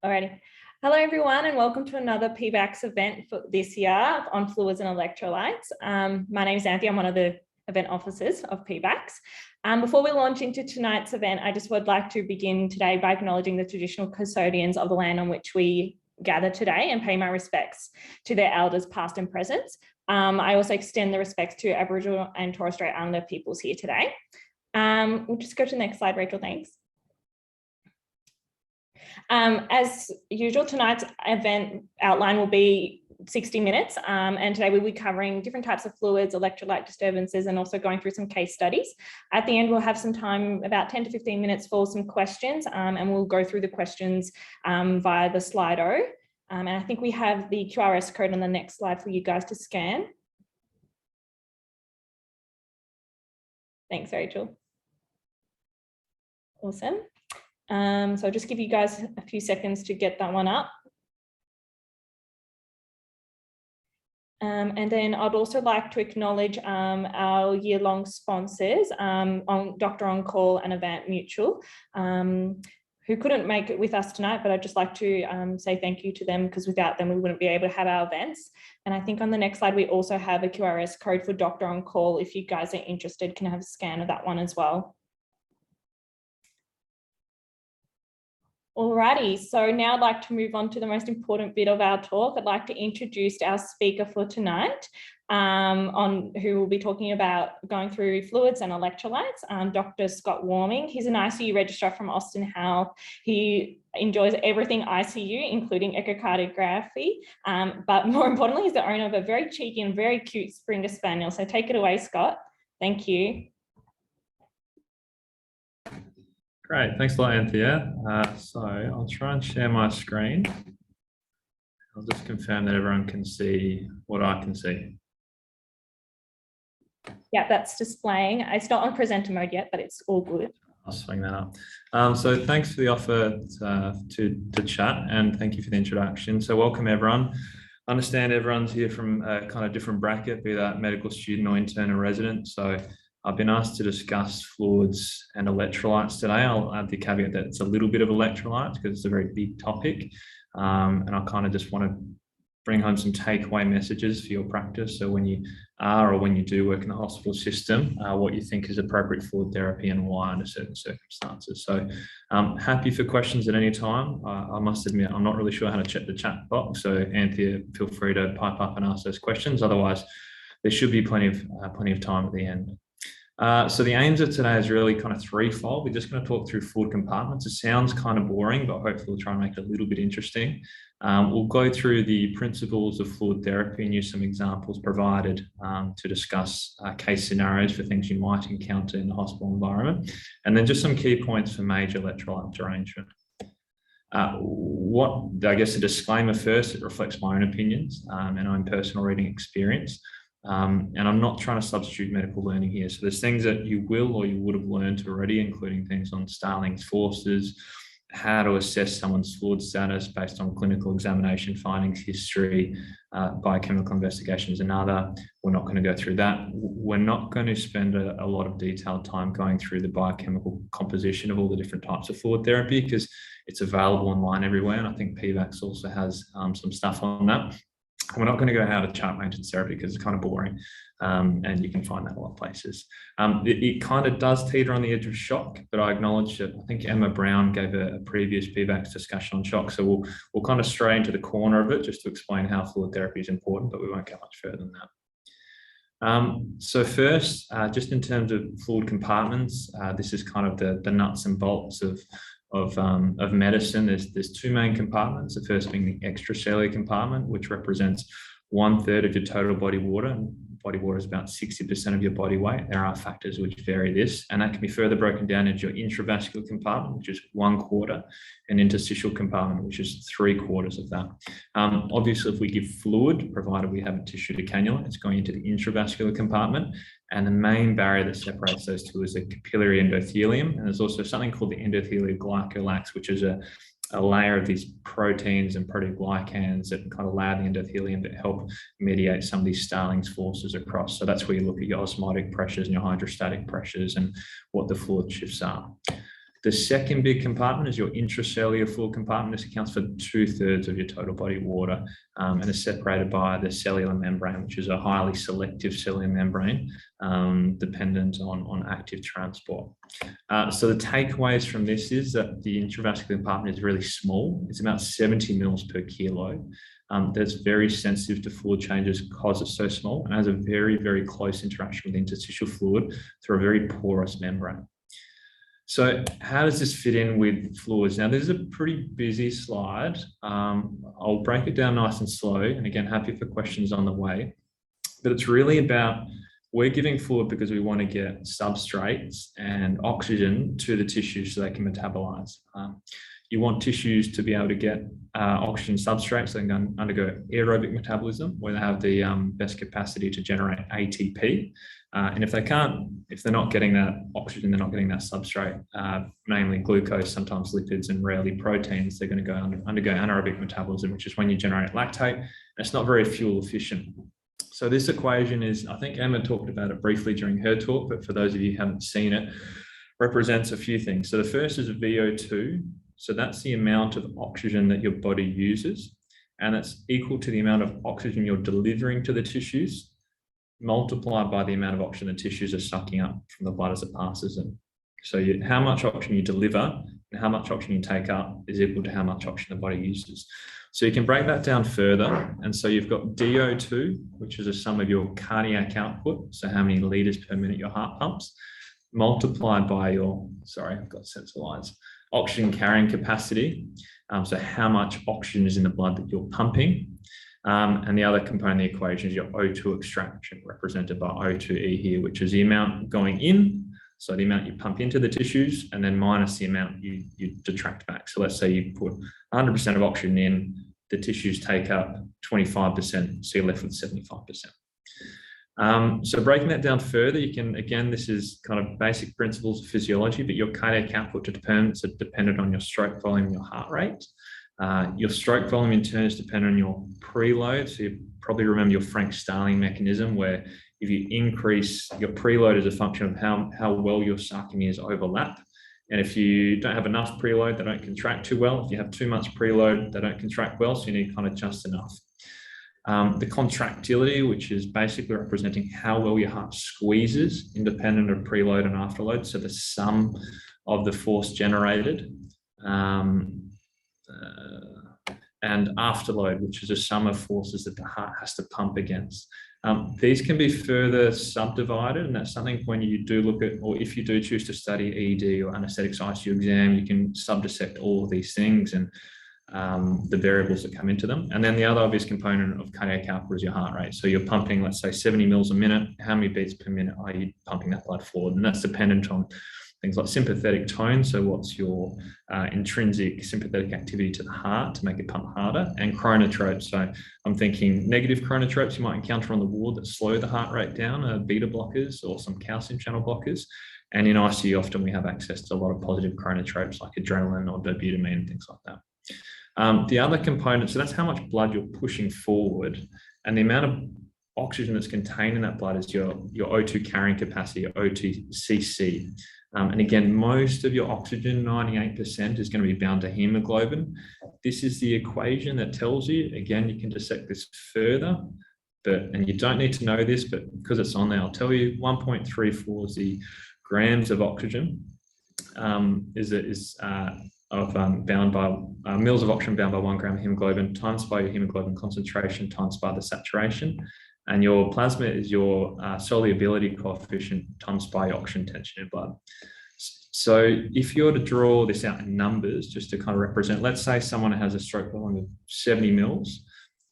Alrighty. Hello, everyone, and welcome to another PVACCS event for this year on fluids and electrolytes. My name is Anthea. I'm one of the event officers of PVACCS. Before we launch into tonight's event, I just would like to begin today by acknowledging the traditional custodians of the land on which we gather today and pay my respects to their elders past and present. I also extend the respects to Aboriginal and Torres Strait Islander peoples here today. We'll just go to the next slide, Rachel, thanks. As usual, tonight's event outline will be 60 minutes, and today we'll be covering different types of fluids, electrolyte disturbances, and also going through some case studies. At the end, we'll have some time, about 10 to 15 minutes for some questions, and we'll go through the questions via the Slido. And I think we have the QRS code on the next slide for you guys to scan. Thanks, Rachel. Awesome. So I'll just give you guys a few seconds to get that one up. And then I'd also like to acknowledge our year-long sponsors, on Doctor On Call and Avant Mutual, who couldn't make it with us tonight, but I'd just like to say thank you to them, because without them, we wouldn't be able to have our events. And I think on the next slide, we also have a QRS code for Doctor On Call. If you guys are interested, can have a scan of that one as well. Alrighty, so now I'd like to move on to the most important bit of our talk. I'd like to introduce our speaker for tonight, who will be talking about going through fluids and electrolytes, Dr. Scott Warming. He's an ICU registrar from Austin Health. He enjoys everything ICU, including echocardiography, but more importantly, he's the owner of a very cheeky and very cute Springer Spaniel. So take it away, Scott. Thank you. Great, thanks a lot, Anthea. So I'll try and share my screen. I'll just confirm that everyone can see what I can see. Yeah, that's displaying. It's not on presenter mode yet, but it's all good. I'll swing that up. So thanks for the offer to chat, and thank you for the introduction. So welcome, everyone. I understand everyone's here from a kind of different bracket, be that medical student or intern or resident. So I've been asked to discuss fluids and electrolytes today. I'll add the caveat that it's a little bit of electrolytes because it's a very big topic. And I kind of just want to bring home some takeaway messages for your practice. So when you are or when you do work in the hospital system, what you think is appropriate fluid therapy and why under certain circumstances. So happy for questions at any time. I must admit, I'm not really sure how to check the chat box. So Anthea, feel free to pipe up and ask those questions. Otherwise, there should be plenty of time at the end. So the aims of today is really kind of threefold. We're just going to talk through fluid compartments. It sounds kind of boring, but hopefully we'll try and make it a little bit interesting. We'll go through the principles of fluid therapy and use some examples provided to discuss case scenarios for things you might encounter in the hospital environment. And then just some key points for major electrolyte derangement. I guess a disclaimer first, it reflects my own opinions and own personal reading experience. And I'm not trying to substitute medical learning here. So there's things that you will or you would have learned already, including things on Starling's forces, how to assess someone's fluid status based on clinical examination findings, history, biochemical investigation is another. We're not going to go through that. We're not going to spend a lot of detailed time going through the biochemical composition of all the different types of fluid therapy because it's available online everywhere. And I think PVACCS also has some stuff on that. We're not going to go how to chart maintenance therapy because it's kind of boring, and you can find that a lot of places. It kind of does teeter on the edge of shock, but I acknowledge that I think Emma Brown gave a previous PVACCS discussion on shock, so we'll kind of stray into the corner of it just to explain how fluid therapy is important, but we won't go much further than that. So first, just in terms of fluid compartments, this is kind of the nuts and bolts of medicine. There's two main compartments. The first being the extracellular compartment, which represents 1/3 of your total body water. And body water is about 60% of your body weight. There are factors which vary this, and that can be further broken down into your intravascular compartment, which is 1/4, and interstitial compartment, which is 3/4 of that. Obviously, if we give fluid, provided we have a tissue to cannula, it's going into the intravascular compartment. And the main barrier that separates those two is the capillary endothelium. And there's also something called the endothelial glycolax, which is a layer of these proteins and proteoglycans that kind of allow the endothelium to help mediate some of these Starling's forces across. So that's where you look at your osmotic pressures and your hydrostatic pressures and what the fluid shifts are. The second big compartment is your intracellular fluid compartment. This accounts for 2/3 of your total body water and is separated by the cellular membrane, which is a highly selective cellular membrane dependent on active transport. So the takeaways from this is that the intravascular compartment is really small. It's about 70 mils per kilo. That's very sensitive to fluid changes because it's so small and has a very, very close interaction with interstitial fluid through a very porous membrane. So how does this fit in with fluids? Now, this is a pretty busy slide. I'll break it down nice and slow. And again, happy for questions on the way. But it's really about, we're giving fluid because we want to get substrates and oxygen to the tissues so they can metabolize. You want tissues to be able to get oxygen substrates so they can undergo aerobic metabolism, where they have the best capacity to generate ATP. And if they're not getting that oxygen, they're not getting that substrate, namely glucose, sometimes lipids, and rarely proteins, they're going to undergo anaerobic metabolism, which is when you generate lactate. And it's not very fuel efficient. So this equation is, I think Emma talked about it briefly during her talk, but for those of you who haven't seen it, represents a few things. So the first is a VO2. So that's the amount of oxygen that your body uses, and that's equal to the amount of oxygen you're delivering to the tissues, multiplied by the amount of oxygen the tissues are sucking up from the blood as it passes them. So how much oxygen you deliver and how much oxygen you take up is equal to how much oxygen the body uses. So you can break that down further. And so you've got DO2, which is a sum of your cardiac output, so how many liters per minute your heart pumps, multiplied by your, sorry, I've got sensor lines, oxygen carrying capacity, so how much oxygen is in the blood that you're pumping. And the other component of the equation is your O2 extraction, represented by O2E here, which is the amount going in, so the amount you pump into the tissues, and then minus the amount you detract back. So let's say you put 100% of oxygen in, the tissues take up 25%, so you're left with 75%. So breaking that down further, you can, again, this is kind of basic principles of physiology, but your cardiac output dependent on your stroke volume and your heart rate. Your stroke volume in turn is dependent on your preload. So you probably remember your Frank-Starling mechanism, where if you increase your preload as a function of how well your sarcomeres overlap. And if you don't have enough preload, they don't contract too well. If you have too much preload, they don't contract well. So you need kind of just enough. The contractility, which is basically representing how well your heart squeezes, independent of preload and afterload. So the sum of the force generated, and afterload, which is a sum of forces that the heart has to pump against. These can be further subdivided, and that's something when you do look at, or if you do choose to study ED or anesthetics ICU exam, you can subdissect all of these things and the variables that come into them. And then the other obvious component of cardiac output is your heart rate. So you're pumping, let's say 70 mils a minute. How many beats per minute are you pumping that blood forward? And that's dependent on things like sympathetic tone. So what's your intrinsic sympathetic activity to the heart to make it pump harder, and chronotropes. So I'm thinking negative chronotropes you might encounter on the ward that slow the heart rate down, beta blockers or some calcium channel blockers. And in ICU, often we have access to a lot of positive chronotropes like adrenaline or dobutamine and things like that. The other component, so that's how much blood you're pushing forward, and the amount of oxygen that's contained in that blood is your O2 carrying capacity, your O2cc. And again, most of your oxygen, 98%, is going to be bound to hemoglobin. This is the equation that tells you, again, you can dissect this further, and you don't need to know this, but because it's on there, I'll tell you 1.34 grams of oxygen bound by mils of oxygen bound by 1 gram of hemoglobin times by your hemoglobin concentration times by the saturation, and your plasma is your solubility coefficient times by your oxygen tension in blood. So if you were to draw this out in numbers, just to kind of represent, let's say someone has a stroke volume of 70 mils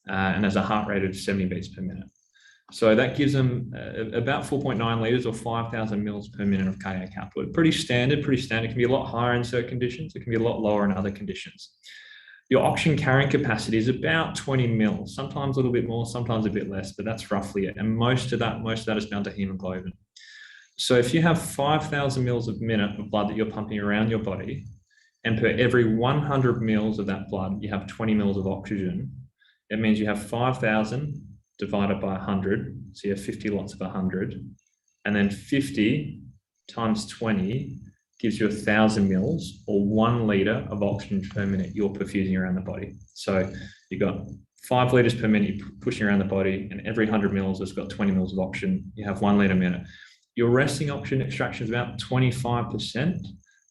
and has a heart rate of 70 beats per minute. So that gives them about 4.9 litres or 5,000 mils per minute of cardiac output. Pretty standard. It can be a lot higher in certain conditions. It can be a lot lower in other conditions. Your oxygen carrying capacity is about 20 mils, sometimes a little bit more, sometimes a bit less, but that's roughly it. And most of that is bound to hemoglobin. So if you have 5,000 mils a minute of blood that you're pumping around your body, and per every 100 mils of that blood, you have 20 mils of oxygen, it means you have 5,000 divided by 100, so you have 50 lots of 100, and then 50 times 20 gives you 1,000 mils or 1 litre of oxygen per minute you're perfusing around the body. So you've got 5 litres per minute you're pushing around the body, and every 100 mils has got 20 mils of oxygen. You have 1 litre a minute. Your resting oxygen extraction is about 25%.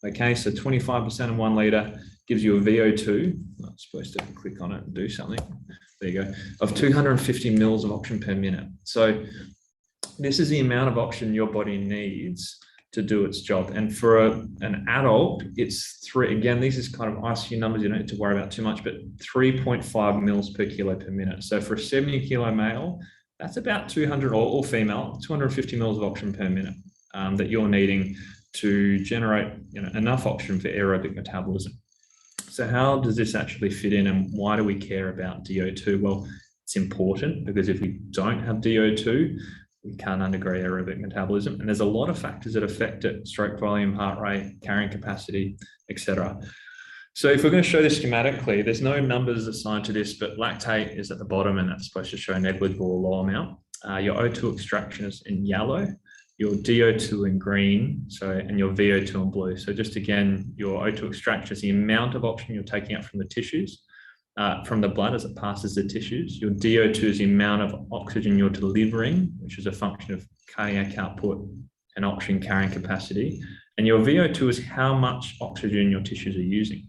Okay, so 25% of 1 litre gives you a VO2. I'm supposed to click on it and do something. There you go, of 250 mils of oxygen per minute. So this is the amount of oxygen your body needs to do its job. And for an adult, it's 3, again, these is kind of ICU numbers you don't need to worry about too much, but 3.5 mils per kilo per minute. So for a 70 kilo male, that's about 200, or female, 250 mils of oxygen per minute that you're needing to generate enough oxygen for aerobic metabolism. So how does this actually fit in, and why do we care about DO2? Well, it's important because if we don't have DO2, we can't undergo aerobic metabolism. And there's a lot of factors that affect it: stroke volume, heart rate, carrying capacity, etc. So if we're going to show this schematically, there's no numbers assigned to this, but lactate is at the bottom, and that's supposed to show negligible or low amount. Your O2 extraction is in yellow, your DO2 in green, and your VO2 in blue. So just again, your O2 extraction is the amount of oxygen you're taking out from the tissues, from the blood as it passes the tissues. Your DO2 is the amount of oxygen you're delivering, which is a function of cardiac output and oxygen carrying capacity. And your VO2 is how much oxygen your tissues are using.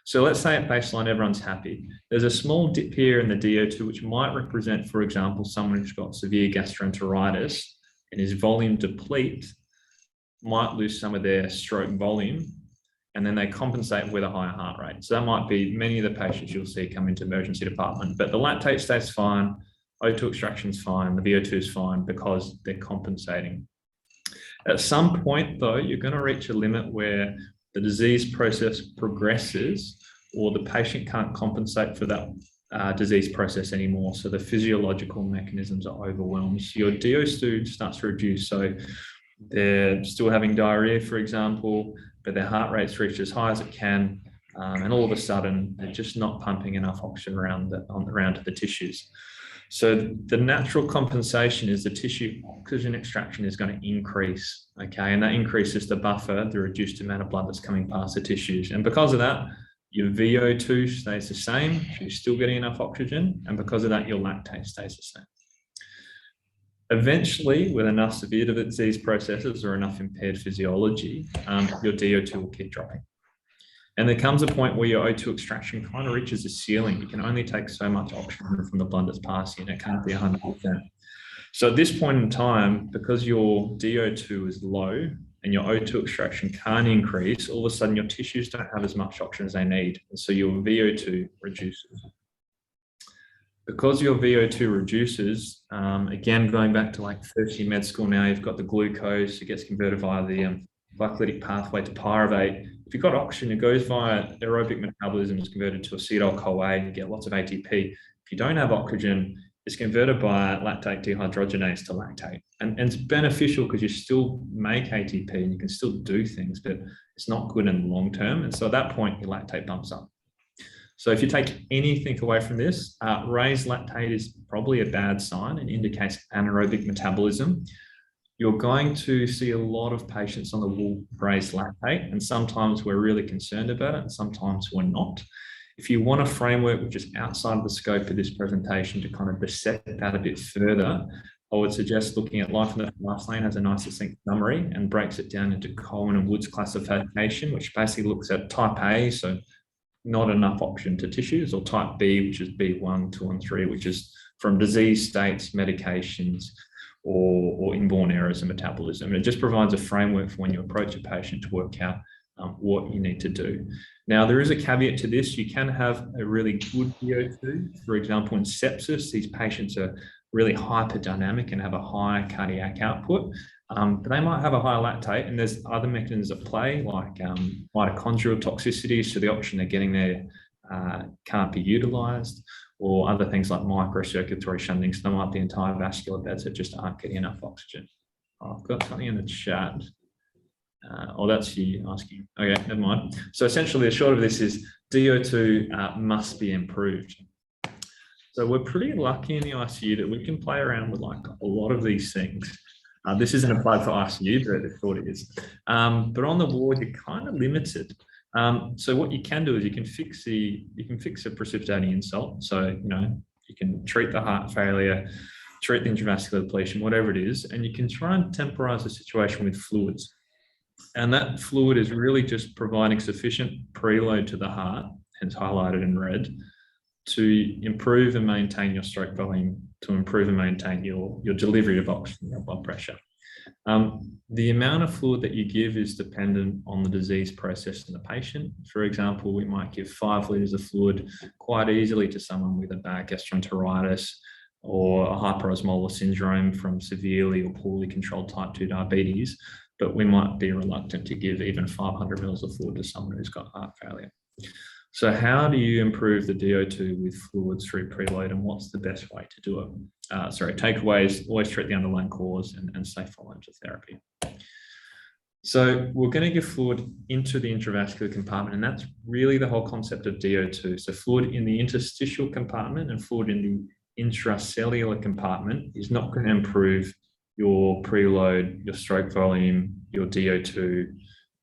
So let's say at baseline, everyone's happy. There's a small dip here in the DO2, which might represent, for example, someone who's got severe gastroenteritis and his volume deplete, might lose some of their stroke volume, and then they compensate with a higher heart rate. So that might be many of the patients you'll see come into emergency department, but the lactate stays fine, O2 extraction is fine, the VO2 is fine because they're compensating. At some point though, you're going to reach a limit where the disease process progresses, or the patient can't compensate for that disease process anymore. So the physiological mechanisms are overwhelmed. So your DO2 starts to reduce. So they're still having diarrhea, for example, but their heart rate's reached as high as it can. And all of a sudden, they're just not pumping enough oxygen around to the tissues. So the natural compensation is the tissue oxygen extraction is going to increase, okay? And that increases the buffer, the reduced amount of blood that's coming past the tissues. And because of that, your VO2 stays the same, you're still getting enough oxygen, and because of that, your lactate stays the same. Eventually, with enough severe disease processes or enough impaired physiology, your DO2 will keep dropping. And there comes a point where your O2 extraction kind of reaches a ceiling. You can only take so much oxygen from the blood that's passing, and it can't be 100%. So at this point in time, because your DO2 is low and your O2 extraction can't increase, all of a sudden your tissues don't have as much oxygen as they need. And so your VO2 reduces. Because your VO2 reduces, again, going back to like first year med school now, you've got the glucose, it gets converted via the glycolytic pathway to pyruvate. If you've got oxygen, it goes via aerobic metabolism, is converted to acetyl-CoA, and you get lots of ATP. If you don't have oxygen, it's converted by lactate dehydrogenase to lactate. And it's beneficial because you still make ATP and you can still do things, but it's not good in the long term. And so at that point, your lactate bumps up. So if you take anything away from this, raised lactate is probably a bad sign and indicates anaerobic metabolism. You're going to see a lot of patients on the wall raised lactate, and sometimes we're really concerned about it and sometimes we're not. If you want a framework which is outside of the scope of this presentation to kind of dissect that a bit further, I would suggest looking at Life in the Fast Lane. Has a nice succinct summary and breaks it down into Cohen and Wood's classification, which basically looks at type A, so not enough oxygen to tissues, or type B, which is B1, 2, and 3, which is from disease states, medications, or inborn errors in metabolism. And it just provides a framework for when you approach a patient to work out what you need to do. Now, there is a caveat to this. You can have a really good VO2. For example, in sepsis, these patients are really hyperdynamic and have a high cardiac output, but they might have a higher lactate, and there's other mechanisms at play, like mitochondrial toxicity, so the oxygen they're getting there can't be utilized, or other things like microcirculatory shunting. So there might be entire vascular beds that just aren't getting enough oxygen. I've got something in the chat. That's you asking. Okay, never mind. So essentially, the short of this is DO2 must be improved. So we're pretty lucky in the ICU that we can play around with like a lot of these things. This isn't a plug for ICU, but I thought it is. But on the ward, you're kind of limited. So what you can do is you can fix a precipitating insult. So, you can treat the heart failure, treat the intravascular depletion, whatever it is, and you can try and temporize the situation with fluids. And that fluid is really just providing sufficient preload to the heart, hence highlighted in red, to improve and maintain your stroke volume, to improve and maintain your delivery of oxygen, your blood pressure. The amount of fluid that you give is dependent on the disease process in the patient. For example, we might give 5 litres of fluid quite easily to someone with a bad gastroenteritis or a hyperosmolar syndrome from severely or poorly controlled type 2 diabetes, but we might be reluctant to give even 500 mils of fluid to someone who's got heart failure. So how do you improve the DO2 with fluids through preload, and what's the best way to do it? Takeaways: always treat the underlying cause and stay following to therapy. So we're going to give fluid into the intravascular compartment, and that's really the whole concept of DO2. So fluid in the interstitial compartment and fluid in the intracellular compartment is not going to improve your preload, your stroke volume, your DO2,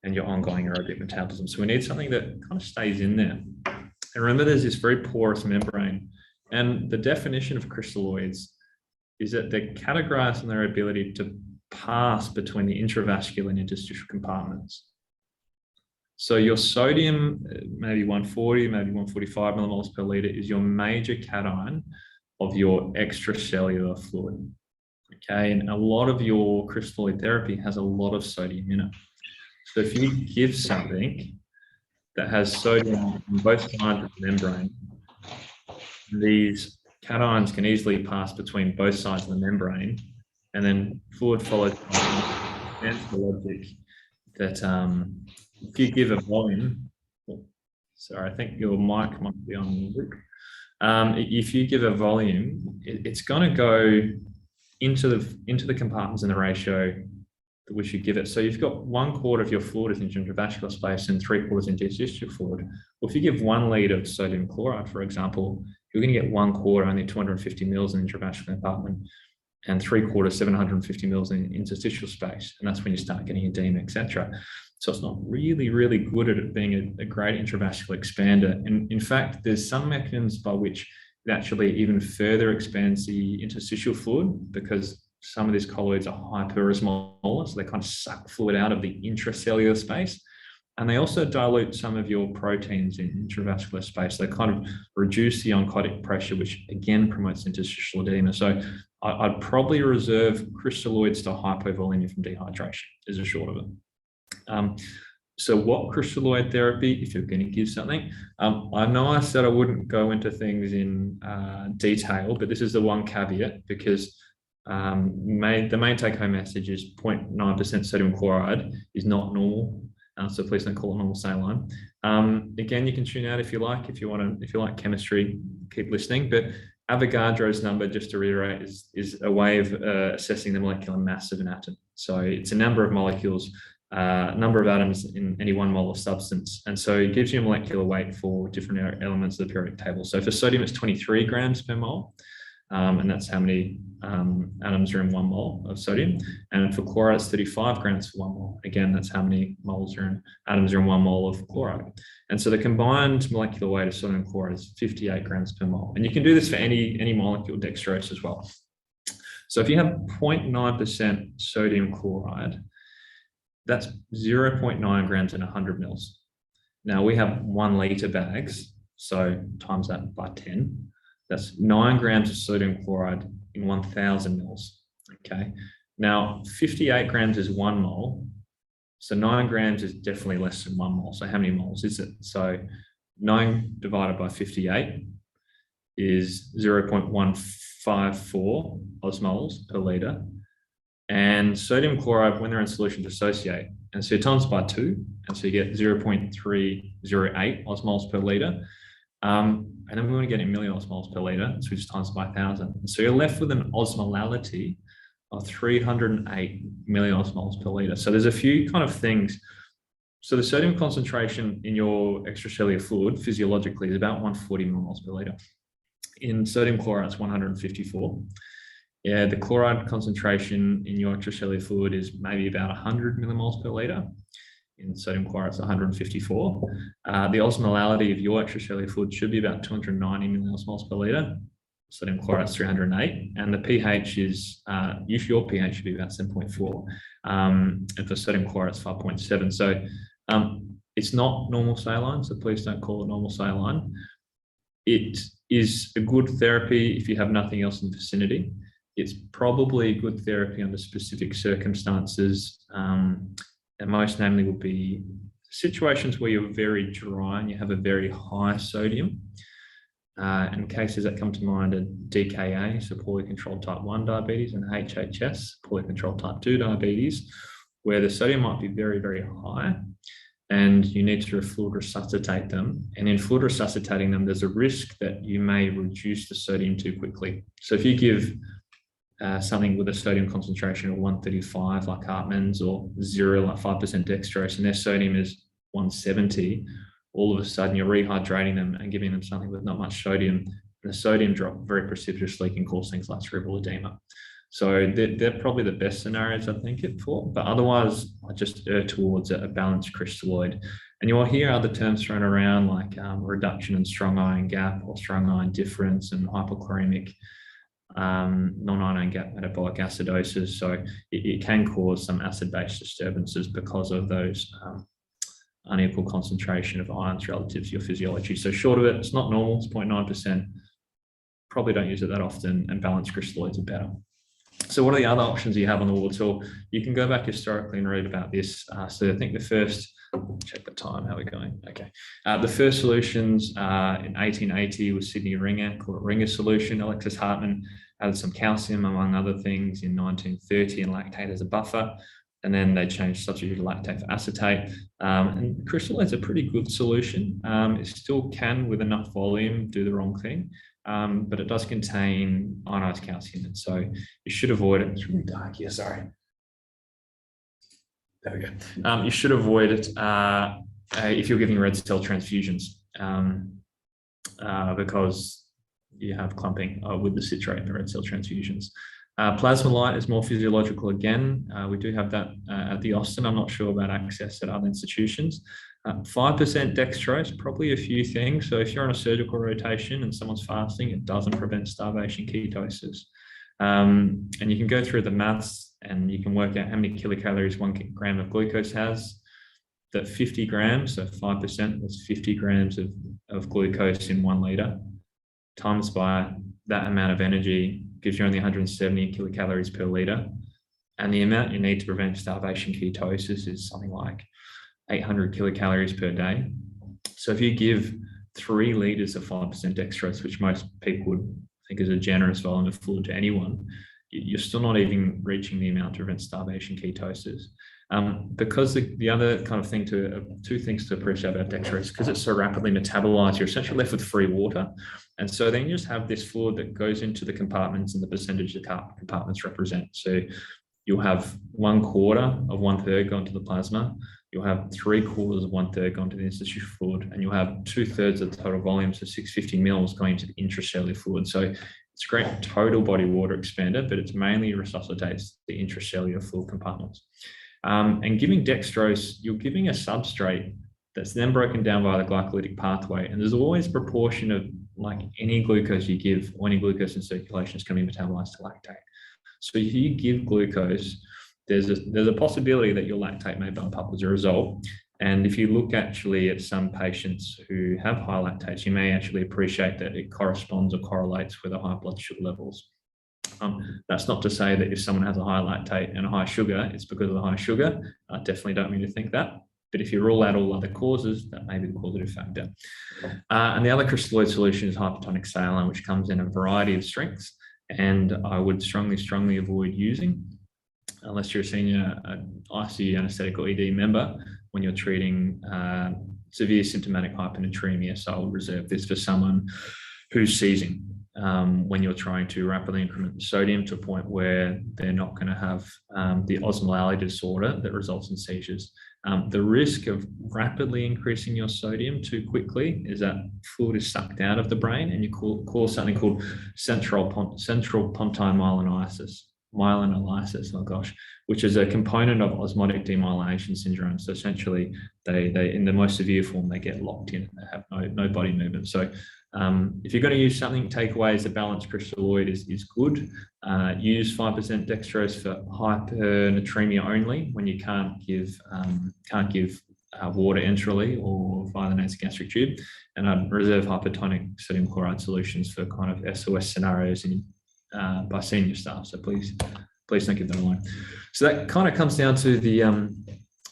and your ongoing aerobic metabolism. So we need something that kind of stays in there. And remember, there's this very porous membrane, and the definition of crystalloids is that they're categorized in their ability to pass between the intravascular and interstitial compartments. So your sodium, maybe 140, maybe 145 millimoles per liter, is your major cation of your extracellular fluid. Okay, and a lot of your crystalloid therapy has a lot of sodium in it. So if you give something that has sodium on both sides of the membrane, these cations can easily pass between both sides of the membrane, and then fluid follows the logic that if you give a volume, sorry, I think your mic might be on, Luke. If you give a volume, it's going to go into the compartments in the ratio that we should give it. So you've got 1/4 of your fluid is in intravascular space and 3/4 in interstitial fluid. Well, if you give 1 litre of sodium chloride, for example, you're going to get 1/4, only 250 mils in intravascular compartment, and 3/4, 750 mils in interstitial space. And that's when you start getting edema, etc. So it's not really, really good at it being a great intravascular expander. And in fact, there's some mechanisms by which it actually even further expands the interstitial fluid, because some of these colloids are hyperosmolar, so they kind of suck fluid out of the intracellular space. And they also dilute some of your proteins in intravascular space. They kind of reduce the oncotic pressure, which again promotes interstitial edema. So I'd probably reserve crystalloids to hypovolemia from dehydration, is the short of it. So what crystalloid therapy, if you're going to give something? I know I said I wouldn't go into things in detail, but this is the one caveat, because the main take-home message is 0.9% sodium chloride is not normal. So please don't call it normal saline. Again, you can tune out if you like. If you like chemistry, keep listening. But Avogadro's number, just to reiterate, is a way of assessing the molecular mass of an atom. So it's a number of molecules, number of atoms in any one mole of substance. And so it gives you a molecular weight for different elements of the periodic table. So for sodium, it's 23 grams per mole. And that's how many atoms are in 1 mole of sodium. And for chloride, it's 35 grams for 1 mole. Again, that's how many atoms are in 1 mole of chloride. And so the combined molecular weight of sodium chloride is 58 grams per mole. And you can do this for any molecule, dextrose as well. So if you have 0.9% sodium chloride, that's 0.9 grams in 100 mils. Now we have 1 litre bags, so times that by 10. That's 9 grams of sodium chloride in 1,000 mils. Okay. Now 58 grams is 1 mole. So 9 grams is definitely less than 1 mole. So how many moles is it? So 9 divided by 58 is 0.154 osmoles per litre. And sodium chloride, when they're in solution, dissociate. And so you times by 2, and so you get 0.308 osmoles per litre. And then we want to get in milliosmoles per litre, so we just times by 1,000. So you're left with an osmolality of 308 milliosmoles per litre. So there's a few kind of things. So the sodium concentration in your extracellular fluid physiologically is about 140 millimoles per litre. In sodium chloride, it's 154. Yeah, the chloride concentration in your extracellular fluid is maybe about 100 millimoles per litre. In sodium chloride, it's 154. The osmolality of your extracellular fluid should be about 290 millimoles per litre. Sodium chloride is 308, and the pH is, usually your pH should be about 7.4, and for sodium chloride it's 5.7. So it's not normal saline, so please don't call it normal saline. It is a good therapy if you have nothing else in the vicinity. It's probably a good therapy under specific circumstances, and most namely would be situations where you're very dry and you have a very high sodium. And cases that come to mind are DKA, so poorly controlled type 1 diabetes, and HHS, poorly controlled type 2 diabetes, where the sodium might be very, very high and you need to fluid resuscitate them. And in fluid resuscitating them, there's a risk that you may reduce the sodium too quickly. So if you give something with a sodium concentration of 135 like Hartmann's, or 0 like 5% dextrose, and their sodium is 170, all of a sudden you're rehydrating them and giving them something with not much sodium, and the sodium drop very precipitously can cause things like cerebral edema. So they're probably the best scenarios I think it for, but otherwise I just err towards a balanced crystalloid. And you'll hear other terms thrown around like reduction in strong ion gap or strong ion difference, and hypochloremic non-ion gap metabolic acidosis. So it can cause some acid-base disturbances because of those unequal concentration of ions relative to your physiology. So short of it, it's not normal, it's 0.9%. Probably don't use it that often, and balanced crystalloids are better. So what are the other options you have on the wall tool? You can go back historically and read about this. So I think the first, check the time, how we're going. Okay. The first solutions in 1880 was Sydney Ringer, called it Ringer solution. Alexis Hartmann added some calcium among other things in 1930 and lactate as a buffer. And then they substituted lactate for acetate. And Crystalloid's a pretty good solution. It still can, with enough volume, do the wrong thing. But it does contain ionized calcium, and so you should avoid it. It's really dark here, sorry. There we go. You should avoid it if you're giving red cell transfusions, because you have clumping with the citrate in the red cell transfusions. Plasma light is more physiological again. We do have that at the Austin. I'm not sure about access at other institutions. 5% dextrose, probably a few things. So if you're on a surgical rotation and someone's fasting, it doesn't prevent starvation ketosis. And you can go through the maths and you can work out how many kilocalories 1 gram of glucose has. That 50 grams, so 5%, that's 50 grams of glucose in 1 litre, times by that amount of energy gives you only 170 kilocalories per litre. And the amount you need to prevent starvation ketosis is something like 800 kilocalories per day. So if you give 3 litres of 5% dextrose, which most people would think is a generous volume of fluid to anyone, you're still not even reaching the amount to prevent starvation ketosis. Because the other kind of thing two things to appreciate about dextrose, because it's so rapidly metabolized, you're essentially left with free water. And so then you just have this fluid that goes into the compartments, and the percentage the compartments represent. So you'll have 1/4 of 1/3 go into the plasma. You'll have 3/4 of 1/3 go into the interstitial fluid, and you'll have 2/3 of the total volume, so 650 mils, going into the intracellular fluid. So it's a great total body water expander, but it's mainly resuscitates the intracellular fluid compartments. And giving dextrose, you're giving a substrate that's then broken down by the glycolytic pathway. And there's always a proportion of, like any glucose you give, or any glucose in circulation, is going to be metabolized to lactate. So if you give glucose, there's a possibility that your lactate may bump up as a result. And if you look actually at some patients who have high lactates, you may actually appreciate that it corresponds or correlates with the high blood sugar levels. That's not to say that if someone has a high lactate and a high sugar, it's because of the high sugar. I definitely don't mean to think that. But if you rule out all other causes, that may be the causative factor. And the other crystalloid solution is hypertonic saline, which comes in a variety of strengths. And I would strongly avoid using, unless you're a senior ICU anesthetic or ED member, when you're treating severe symptomatic hyponatremia. So I would reserve this for someone who's seizing, when you're trying to rapidly increment the sodium to a point where they're not going to have the osmolality disorder that results in seizures. The risk of rapidly increasing your sodium too quickly is that fluid is sucked out of the brain, and you cause something called central pontine myelinolysis, oh gosh, which is a component of osmotic demyelination syndrome. So essentially, they in the most severe form, they get locked in and they have no body movement. So if you're going to use something, takeaways, the balanced crystalloid is good. Use 5% dextrose for hypernatremia only when you can't give water enterally or via the nasogastric tube, and I'd reserve hypertonic sodium chloride solutions for kind of SOS scenarios by senior staff. So please don't give that alone. So that kind of comes down to the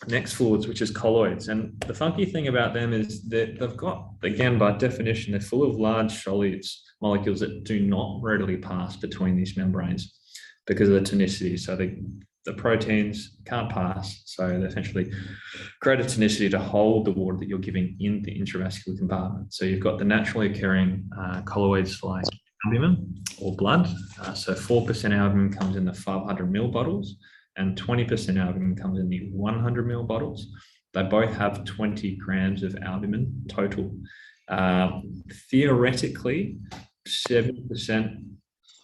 next fluids, which is colloids. And the funky thing about them is that they've got, again, by definition, they're full of large solids, molecules that do not readily pass between these membranes because of the tonicity. So the proteins can't pass. So they essentially create a tonicity to hold the water that you're giving in the intravascular compartment. So you've got the naturally occurring colloids like albumin or blood. So 4% albumin comes in the 500 ml bottles, and 20% albumin comes in the 100 ml bottles. They both have 20 grams of albumin total. Theoretically, 70%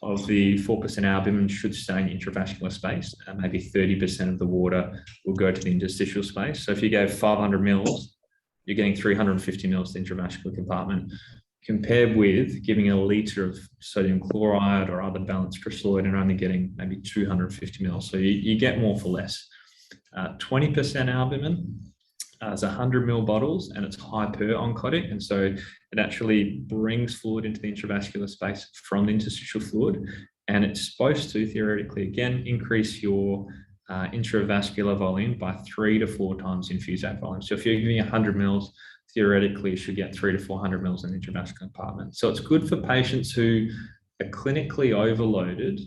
of the 4% albumin should stay in the intravascular space, and maybe 30% of the water will go to the interstitial space. So if you go 500 mils, you're getting 350 mils to the intravascular compartment, compared with giving a litre of sodium chloride or other balanced crystalloid and only getting maybe 250 mils. So you get more for less. 20% albumin is 100 ml bottles, and it's hyper-oncotic. And so it actually brings fluid into the intravascular space from the interstitial fluid. And it's supposed to, theoretically, again, increase your intravascular volume by 3 to 4 times infuse volume. So if you're giving 100 mils, theoretically you should get 300 to 400 mils in the intravascular compartment. So it's good for patients who are clinically overloaded.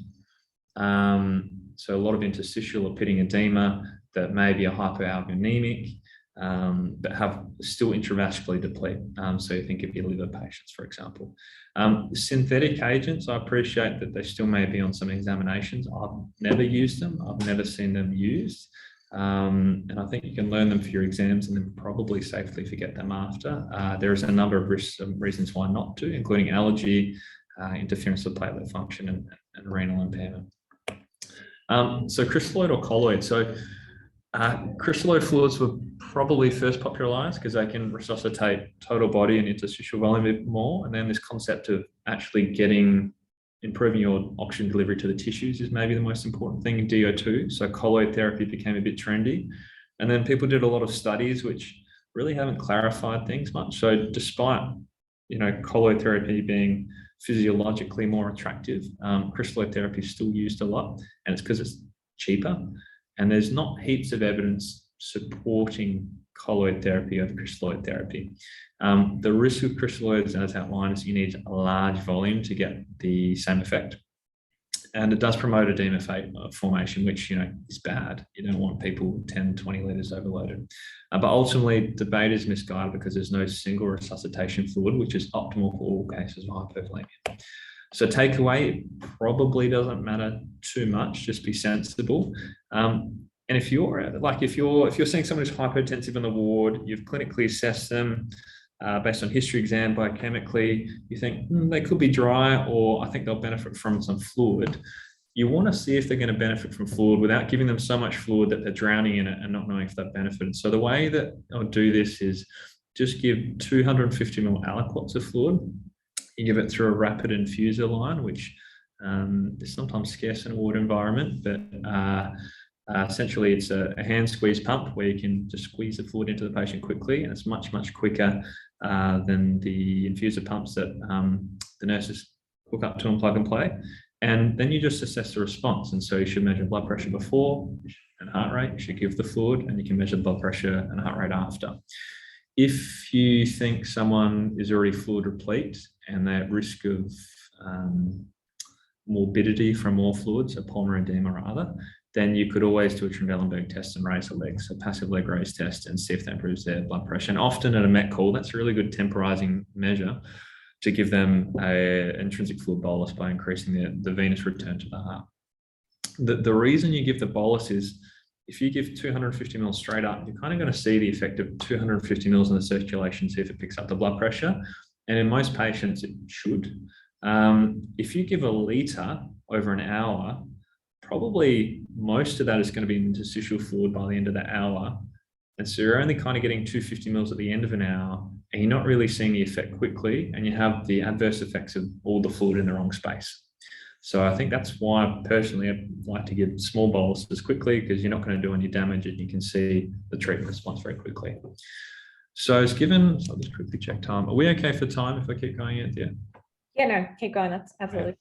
So a lot of interstitial or pitting edema that may be a hypoalbuminemic, but have still intravascularly deplete. So you think of your liver patients, for example. Synthetic agents, I appreciate that they still may be on some examinations. I've never used them. I've never seen them used. And I think you can learn them for your exams and then probably safely forget them after. There is a number of reasons why not to, including allergy, interference with platelet function, and renal impairment. So crystalloid or colloid. So crystalloid fluids were probably first popularized because they can resuscitate total body and interstitial volume a bit more. And then this concept of actually improving your oxygen delivery to the tissues is maybe the most important thing in DO2. So colloid therapy became a bit trendy. And then people did a lot of studies which really haven't clarified things much. So despite, colloid therapy being physiologically more attractive, crystalloid therapy is still used a lot, and it's because it's cheaper. And there's not heaps of evidence supporting colloid therapy over crystalloid therapy. The risk of crystalloids, as outlined, is you need a large volume to get the same effect. And it does promote edema formation, which, is bad. You don't want people 10, 20 litres overloaded. But ultimately, debate is misguided because there's no single resuscitation fluid, which is optimal for all cases of hypovolemia. So takeaway, it probably doesn't matter too much, just be sensible. And if you're seeing someone who's hypotensive in the ward, you've clinically assessed them based on history exam, biochemically, you think they could be dry, or I think they'll benefit from some fluid. You want to see if they're going to benefit from fluid without giving them so much fluid that they're drowning in it and not knowing if they've benefited. So the way that I'll do this is just give 250 ml aliquots of fluid. You give it through a rapid infuser line, which is sometimes scarce in a ward environment, but essentially it's a hand squeeze pump where you can just squeeze the fluid into the patient quickly, and it's much, much quicker than the infuser pumps that the nurses hook up to and plug and play. And then you just assess the response. And so you should measure blood pressure before and heart rate. You should give the fluid, and you can measure blood pressure and heart rate after. If you think someone is already fluid replete and they're at risk of morbidity from more fluids, so pulmonary edema rather, then you could always do a Trendelenburg test and raise a leg, so passive leg raise test, and see if that improves their blood pressure. And often at a MET call, that's a really good temporizing measure to give them an intrinsic fluid bolus by increasing the venous return to the heart. The reason you give the bolus is if you give 250 mils straight up, you're kind of going to see the effect of 250 mils in the circulation, see if it picks up the blood pressure. And in most patients, it should. If you give a litre over an hour, probably most of that is going to be interstitial fluid by the end of the hour. And so you're only kind of getting 250 mils at the end of an hour, and you're not really seeing the effect quickly, and you have the adverse effects of all the fluid in the wrong space. So I think that's why personally I like to give small boluses quickly, because you're not going to do any damage and you can see the treatment response very quickly. So it's given, so I'll just quickly check time. Are we okay for time if I keep going, Anthea? Yeah, no, keep going. That's absolutely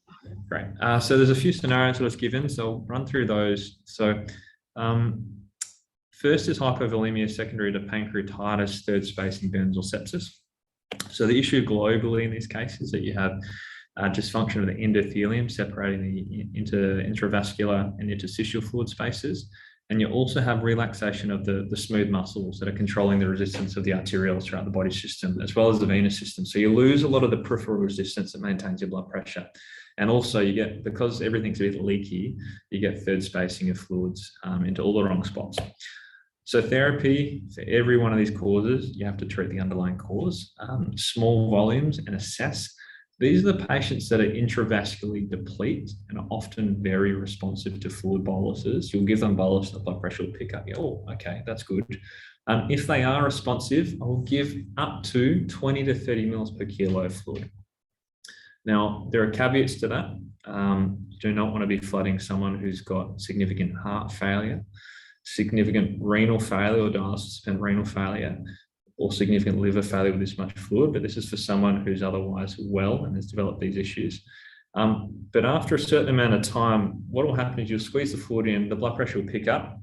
great. So there's a few scenarios that I was given, so I'll run through those. So first is hypovolemia secondary to pancreatitis, third spacing, burns, or sepsis. So the issue globally in these cases is that you have dysfunction of the endothelium separating the intravascular and interstitial fluid spaces. And you also have relaxation of the smooth muscles that are controlling the resistance of the arterioles throughout the body system, as well as the venous system. So you lose a lot of the peripheral resistance that maintains your blood pressure. And also you get, because everything's a bit leaky, you get third spacing of fluids into all the wrong spots. So therapy, for every one of these causes, you have to treat the underlying cause, small volumes, and assess. These are the patients that are intravascularly deplete and are often very responsive to fluid boluses. You'll give them bolus, the blood pressure will pick up. Oh, okay, that's good. If they are responsive, I will give up to 20 to 30 mils per kilo of fluid. Now, there are caveats to that. You do not want to be flooding someone who's got significant heart failure, significant renal failure or dialysis-dependent renal failure, or significant liver failure with this much fluid, but this is for someone who's otherwise well and has developed these issues. But after a certain amount of time, what will happen is you'll squeeze the fluid in, the blood pressure will pick up,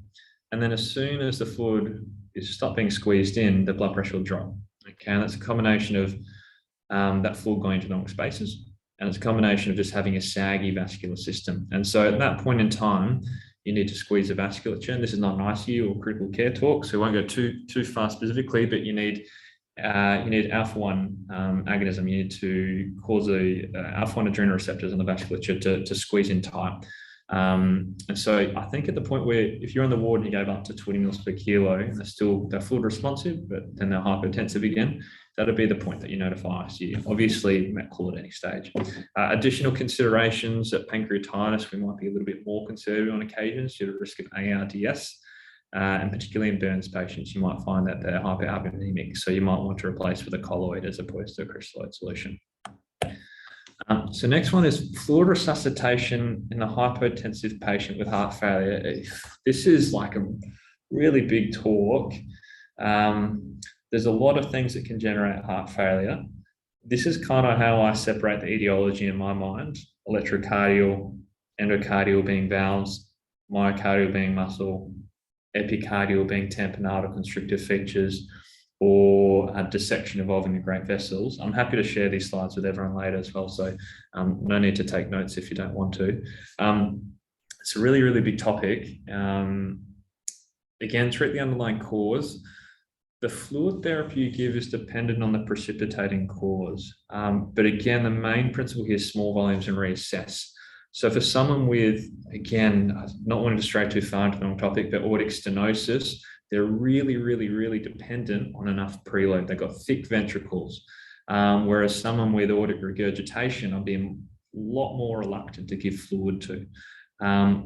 and then as soon as the fluid is stopped being squeezed in, the blood pressure will drop. Okay, and that's a combination of that fluid going to the wrong spaces, and it's a combination of just having a saggy vascular system. And so at that point in time, you need to squeeze the vasculature. And this is not an ICU or critical care talk, so we won't go too far specifically, but you need alpha-1 agonism. You need to cause the alpha-1 adrenal receptors on the vasculature to squeeze in tight. And so I think at the point where if you're on the ward and you gave up to 20 mils per kilo and they're fluid responsive, but then they're hypotensive again, that'll be the point that you notify ICU. Obviously, you might call at any stage. Additional considerations at pancreatitis, we might be a little bit more conservative on occasions due to the risk of ARDS. And particularly in burns patients, you might find that they're hyperalbuminemic. So you might want to replace with a colloid as opposed to a crystalloid solution. So next one is fluid resuscitation in a hypotensive patient with heart failure. This is like a really big talk. There's a lot of things that can generate heart failure. This is kind of how I separate the etiology in my mind: electrocardial, endocardial being valves, myocardial being muscle, epicardial being tamponadal constrictive features, or a dissection involving the great vessels. I'm happy to share these slides with everyone later as well, so no need to take notes if you don't want to. It's a really, really big topic. Again, treat the underlying cause. The fluid therapy you give is dependent on the precipitating cause. But again, the main principle here is small volumes and reassess. So for someone with, again, not wanting to stray too far into the wrong topic, but aortic stenosis, they're really, really, really dependent on enough preload. They've got thick ventricles. Whereas someone with aortic regurgitation, I'll be a lot more reluctant to give fluid to.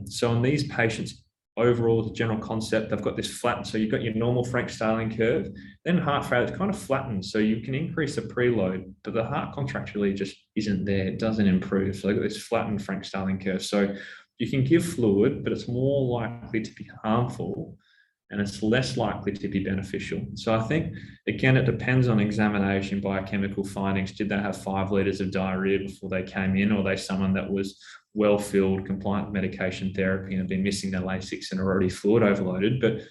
So in these patients, overall, the general concept, they've got this flat, so you've got your normal Frank-Starling curve, then heart failure, it's kind of flattened, so you can increase the preload, but the heart contract really just isn't there, it doesn't improve. So they've got this flattened Frank-Starling curve. So you can give fluid, but it's more likely to be harmful and it's less likely to be beneficial. So I think, again, it depends on examination, biochemical findings. Did they have 5 litres of diarrhea before they came in, or are they someone that was well-filled, compliant with medication therapy and have been missing their Lasix and are already fluid overloaded? But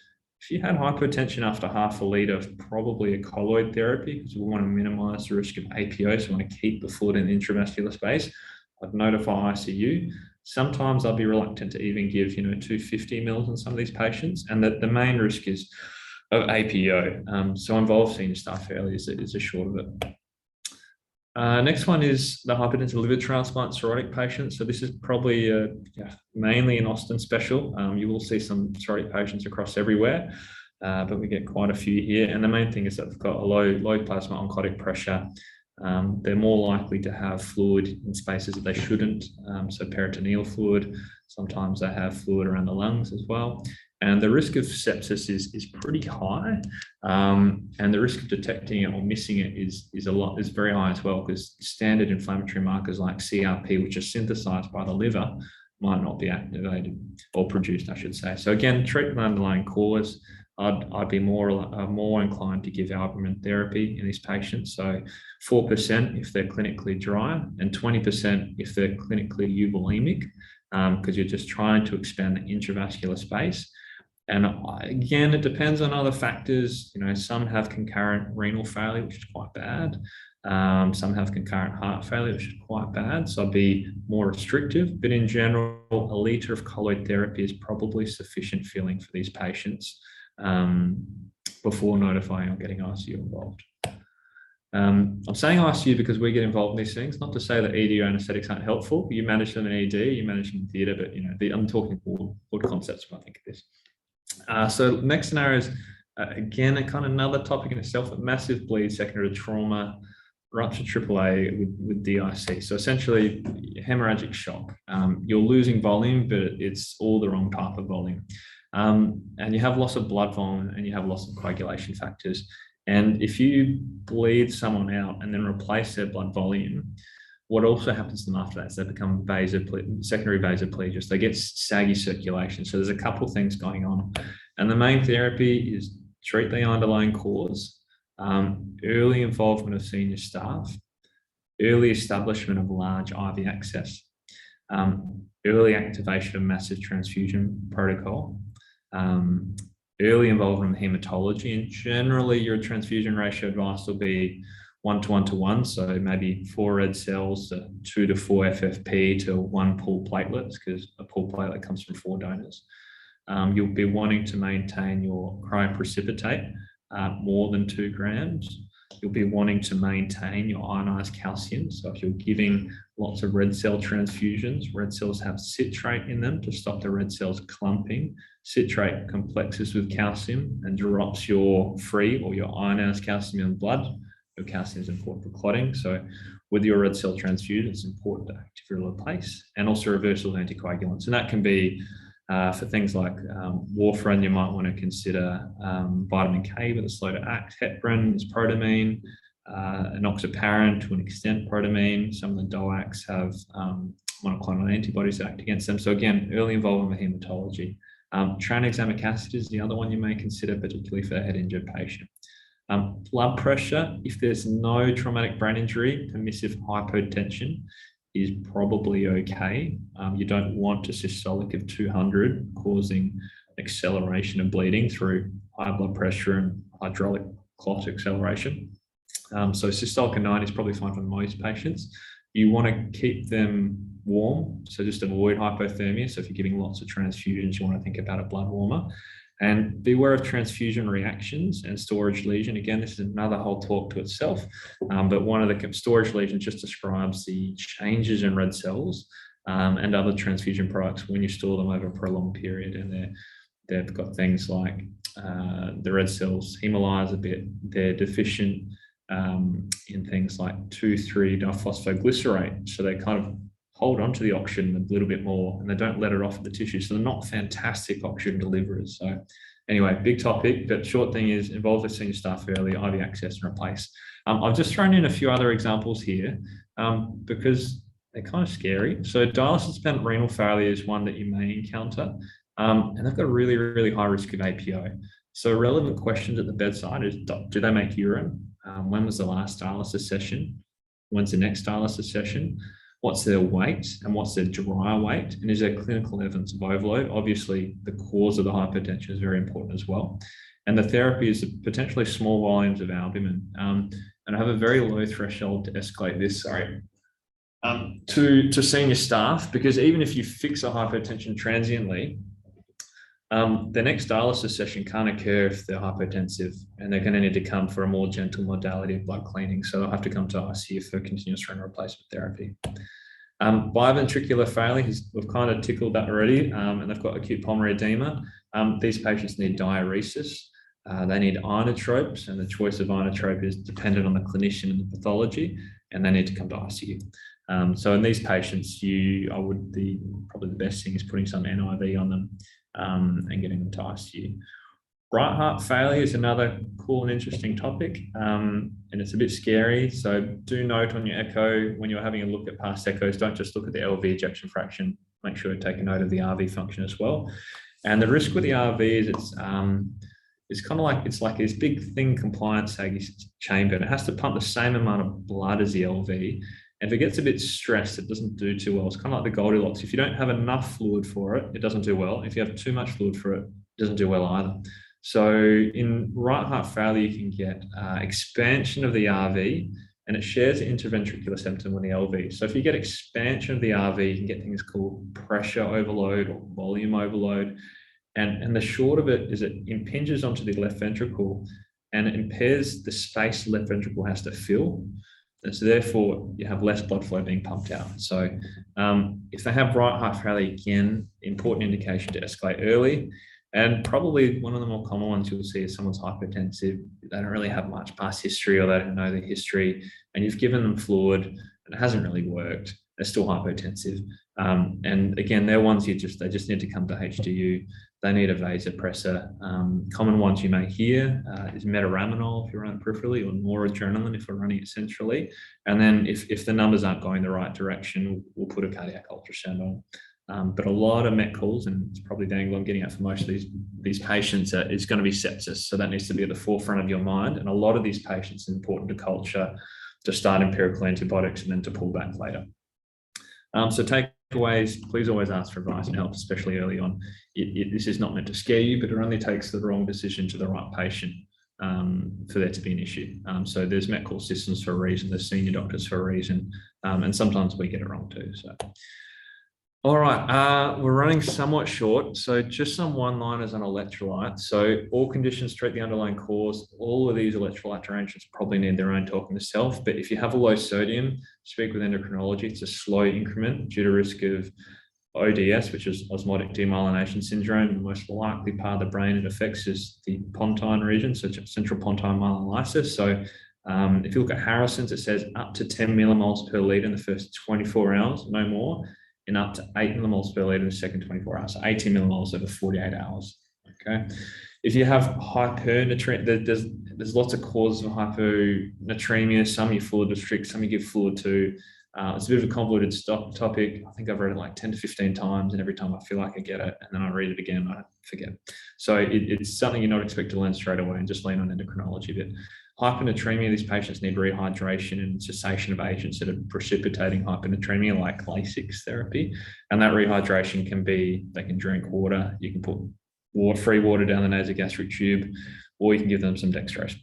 if you had hypotension after half a litre, probably a colloid therapy, because we want to minimise the risk of APO, so we want to keep the fluid in the intravascular space, I'd notify ICU. Sometimes I'll be reluctant to even give, 250 mils in some of these patients, and that the main risk is of APO. So involved senior staff failure is a short of it. Next one is the hypertensive liver transplant cirrhotic patients. So this is probably mainly an Austin special. You will see some cirrhotic patients across everywhere, but we get quite a few here. And the main thing is that they've got a low plasma oncotic pressure. They're more likely to have fluid in spaces that they shouldn't. So peritoneal fluid, sometimes they have fluid around the lungs as well. And the risk of sepsis is pretty high. And the risk of detecting it or missing it is very high as well, because standard inflammatory markers like CRP, which are synthesized by the liver, might not be activated or produced, I should say. So again, treat the underlying cause. I'd be more inclined to give albumin therapy in these patients. So 4% if they're clinically dry, and 20% if they're clinically euvolemic, because you're just trying to expand the intravascular space. And again, it depends on other factors. Some have concurrent renal failure, which is quite bad. Some have concurrent heart failure, which is quite bad. So I'd be more restrictive. But in general, a litre of colloid therapy is probably sufficient filling for these patients before notifying or getting ICU involved. I'm saying ICU because we get involved in these things, not to say that ED or anesthetics aren't helpful. You manage them in ED, you manage them in theatre, but I'm talking broad concepts when I think of this. So next scenario is, again, a kind of another topic in itself, a massive bleed secondary to trauma, rupture AAA with DIC. So essentially, hemorrhagic shock. You're losing volume, but it's all the wrong type of volume. And you have loss of blood volume and you have loss of coagulation factors. And if you bleed someone out and then replace their blood volume, what also happens to them after that is they become secondary vasoplegic. They get saggy circulation. So there's a couple of things going on. And the main therapy is treat the underlying cause, early involvement of senior staff, early establishment of large IV access, early activation of massive transfusion protocol, early involvement in hematology. And generally, your transfusion ratio advice will be 1 to 1 to 1, so maybe 4 red cells, 2 to 4 FFP to 1 pooled platelets, because a pooled platelet comes from 4 donors. You'll be wanting to maintain your cryoprecipitate more than 2 grams. You'll be wanting to maintain your ionized calcium. So if you're giving lots of red cell transfusions, red cells have citrate in them to stop the red cells clumping. Citrate complexes with calcium and drops your free or your ionized calcium in blood. Your calcium is important for clotting. So with your red cell transfusion, it's important to actively replace, and also reversal of anticoagulants. And that can be for things like warfarin. You might want to consider vitamin K with a slow to act. Heparin is protamine, enoxaparin to an extent protamine. Some of the DOACs have monoclonal antibodies that act against them. So again, early involvement with hematology. Tranexamic acid is the other one you may consider, particularly for a head injured patient. Blood pressure, if there's no traumatic brain injury, permissive hypotension is probably okay. You don't want a systolic of 200 causing acceleration of bleeding through high blood pressure and hydraulic clot acceleration. So systolic of 9 is probably fine for most patients. You want to keep them warm, so just avoid hypothermia. So if you're giving lots of transfusions, you want to think about a blood warmer. And beware of transfusion reactions and storage lesion. Again, this is another whole talk to itself, but one of the storage lesions just describes the changes in red cells and other transfusion products when you store them over a prolonged period. And they've got things like the red cells hemolyze a bit. They're deficient in things like 2,3-diphosphoglycerate. So they kind of hold on to the oxygen a little bit more and they don't let it off of the tissue. So they're not fantastic oxygen deliverers. So anyway, big topic, but short thing is involve with senior staff early, IV access and replace. I've just thrown in a few other examples here because they're kind of scary. So dialysis dependent renal failure is one that you may encounter, and they've got a really, really high risk of APO. So relevant questions at the bedside is, do they make urine? When was the last dialysis session? When's the next dialysis session? What's their weight and what's their dry weight? And is there clinical evidence of overload? Obviously, the cause of the hypertension is very important as well. And the therapy is potentially small volumes of albumin. And I have a very low threshold to escalate this, to senior staff, because even if you fix a hypertension transiently, The next dialysis session can't occur if they're hypotensive, and they're going to need to come for a more gentle modality of blood cleaning. So they'll have to come to ICU for continuous renal replacement therapy. Biventricular failure, we've kind of tickled that already, and they've got acute pulmonary edema. These patients need diuresis. They need inotropes, and the choice of inotrope is dependent on the clinician and the pathology, and they need to come to ICU. So in these patients, probably the best thing is putting some NIV on them and getting them to ICU. Right heart failure is another cool and interesting topic, and it's a bit scary. So do note on your echo, when you're having a look at past echoes, don't just look at the LV ejection fraction. Make sure to take a note of the RV function as well. And the risk with the RV is it's kind of like, it's like this big thin compliance saggy chamber, and it has to pump the same amount of blood as the LV. And if it gets a bit stressed, it doesn't do too well. It's kind of like the Goldilocks. If you don't have enough fluid for it, it doesn't do well. If you have too much fluid for it, it doesn't do well either. So in right heart failure, you can get expansion of the RV, and it shares the interventricular septum with the LV. So if you get expansion of the RV, you can get things called pressure overload or volume overload. And the short of it is it impinges onto the left ventricle, and it impairs the space the left ventricle has to fill. And so therefore, you have less blood flow being pumped out. So if they have right heart failure, again, important indication to escalate early. And probably one of the more common ones you'll see is someone's hypotensive. They don't really have much past history, or they don't know the history, and you've given them fluid and it hasn't really worked. They're still hypotensive. And again, they're ones they just need to come to HDU. They need a vasopressor. Common ones you may hear is metaraminol if you're running peripherally, or noradrenaline if we're running it centrally. And then if the numbers aren't going the right direction, we'll put a cardiac ultrasound on. But a lot of met calls, and it's probably the angle I'm getting at for most of these patients, is going to be sepsis. So that needs to be at the forefront of your mind. And a lot of these patients, it's important to culture, to start empirical antibiotics, and then to pull back later. So takeaways, please always ask for advice and help, especially early on. This is not meant to scare you, but it only takes the wrong decision to the right patient for there to be an issue. So there's met call systems for a reason, there's senior doctors for a reason, and sometimes we get it wrong too. So. All right, we're running somewhat short, so just some one-liners on electrolytes. So all conditions treat the underlying cause. All of these electrolyte arrangements probably need their own talk in the self, but if you have a low sodium, speak with endocrinology. It's a slow increment due to risk of ODS, which is osmotic demyelination syndrome. The most likely part of the brain it affects is the pontine region, so central pontine myelolysis. So if you look at Harrison's, it says up to 10 millimoles per litre in the first 24 hours, no more, and up to 8 millimoles per litre in the second 24 hours, so 18 millimoles over 48 hours. Okay. If you have hypernatremia, there's lots of causes of hyponatremia. Some you fluid restrict, some you give fluid to. It's a bit of a convoluted topic. I think I've read it like 10 to 15 times, and every time I feel like I get it, and then I read it again, I forget. So it's something you're not expected to learn straight away, and just lean on endocrinology. But hyponatremia, these patients need rehydration and cessation of agents that are precipitating hyponatremia, like Lasix therapy. And that rehydration can be, they can drink water, you can put free water down the nasogastric tube, or you can give them some dextrose.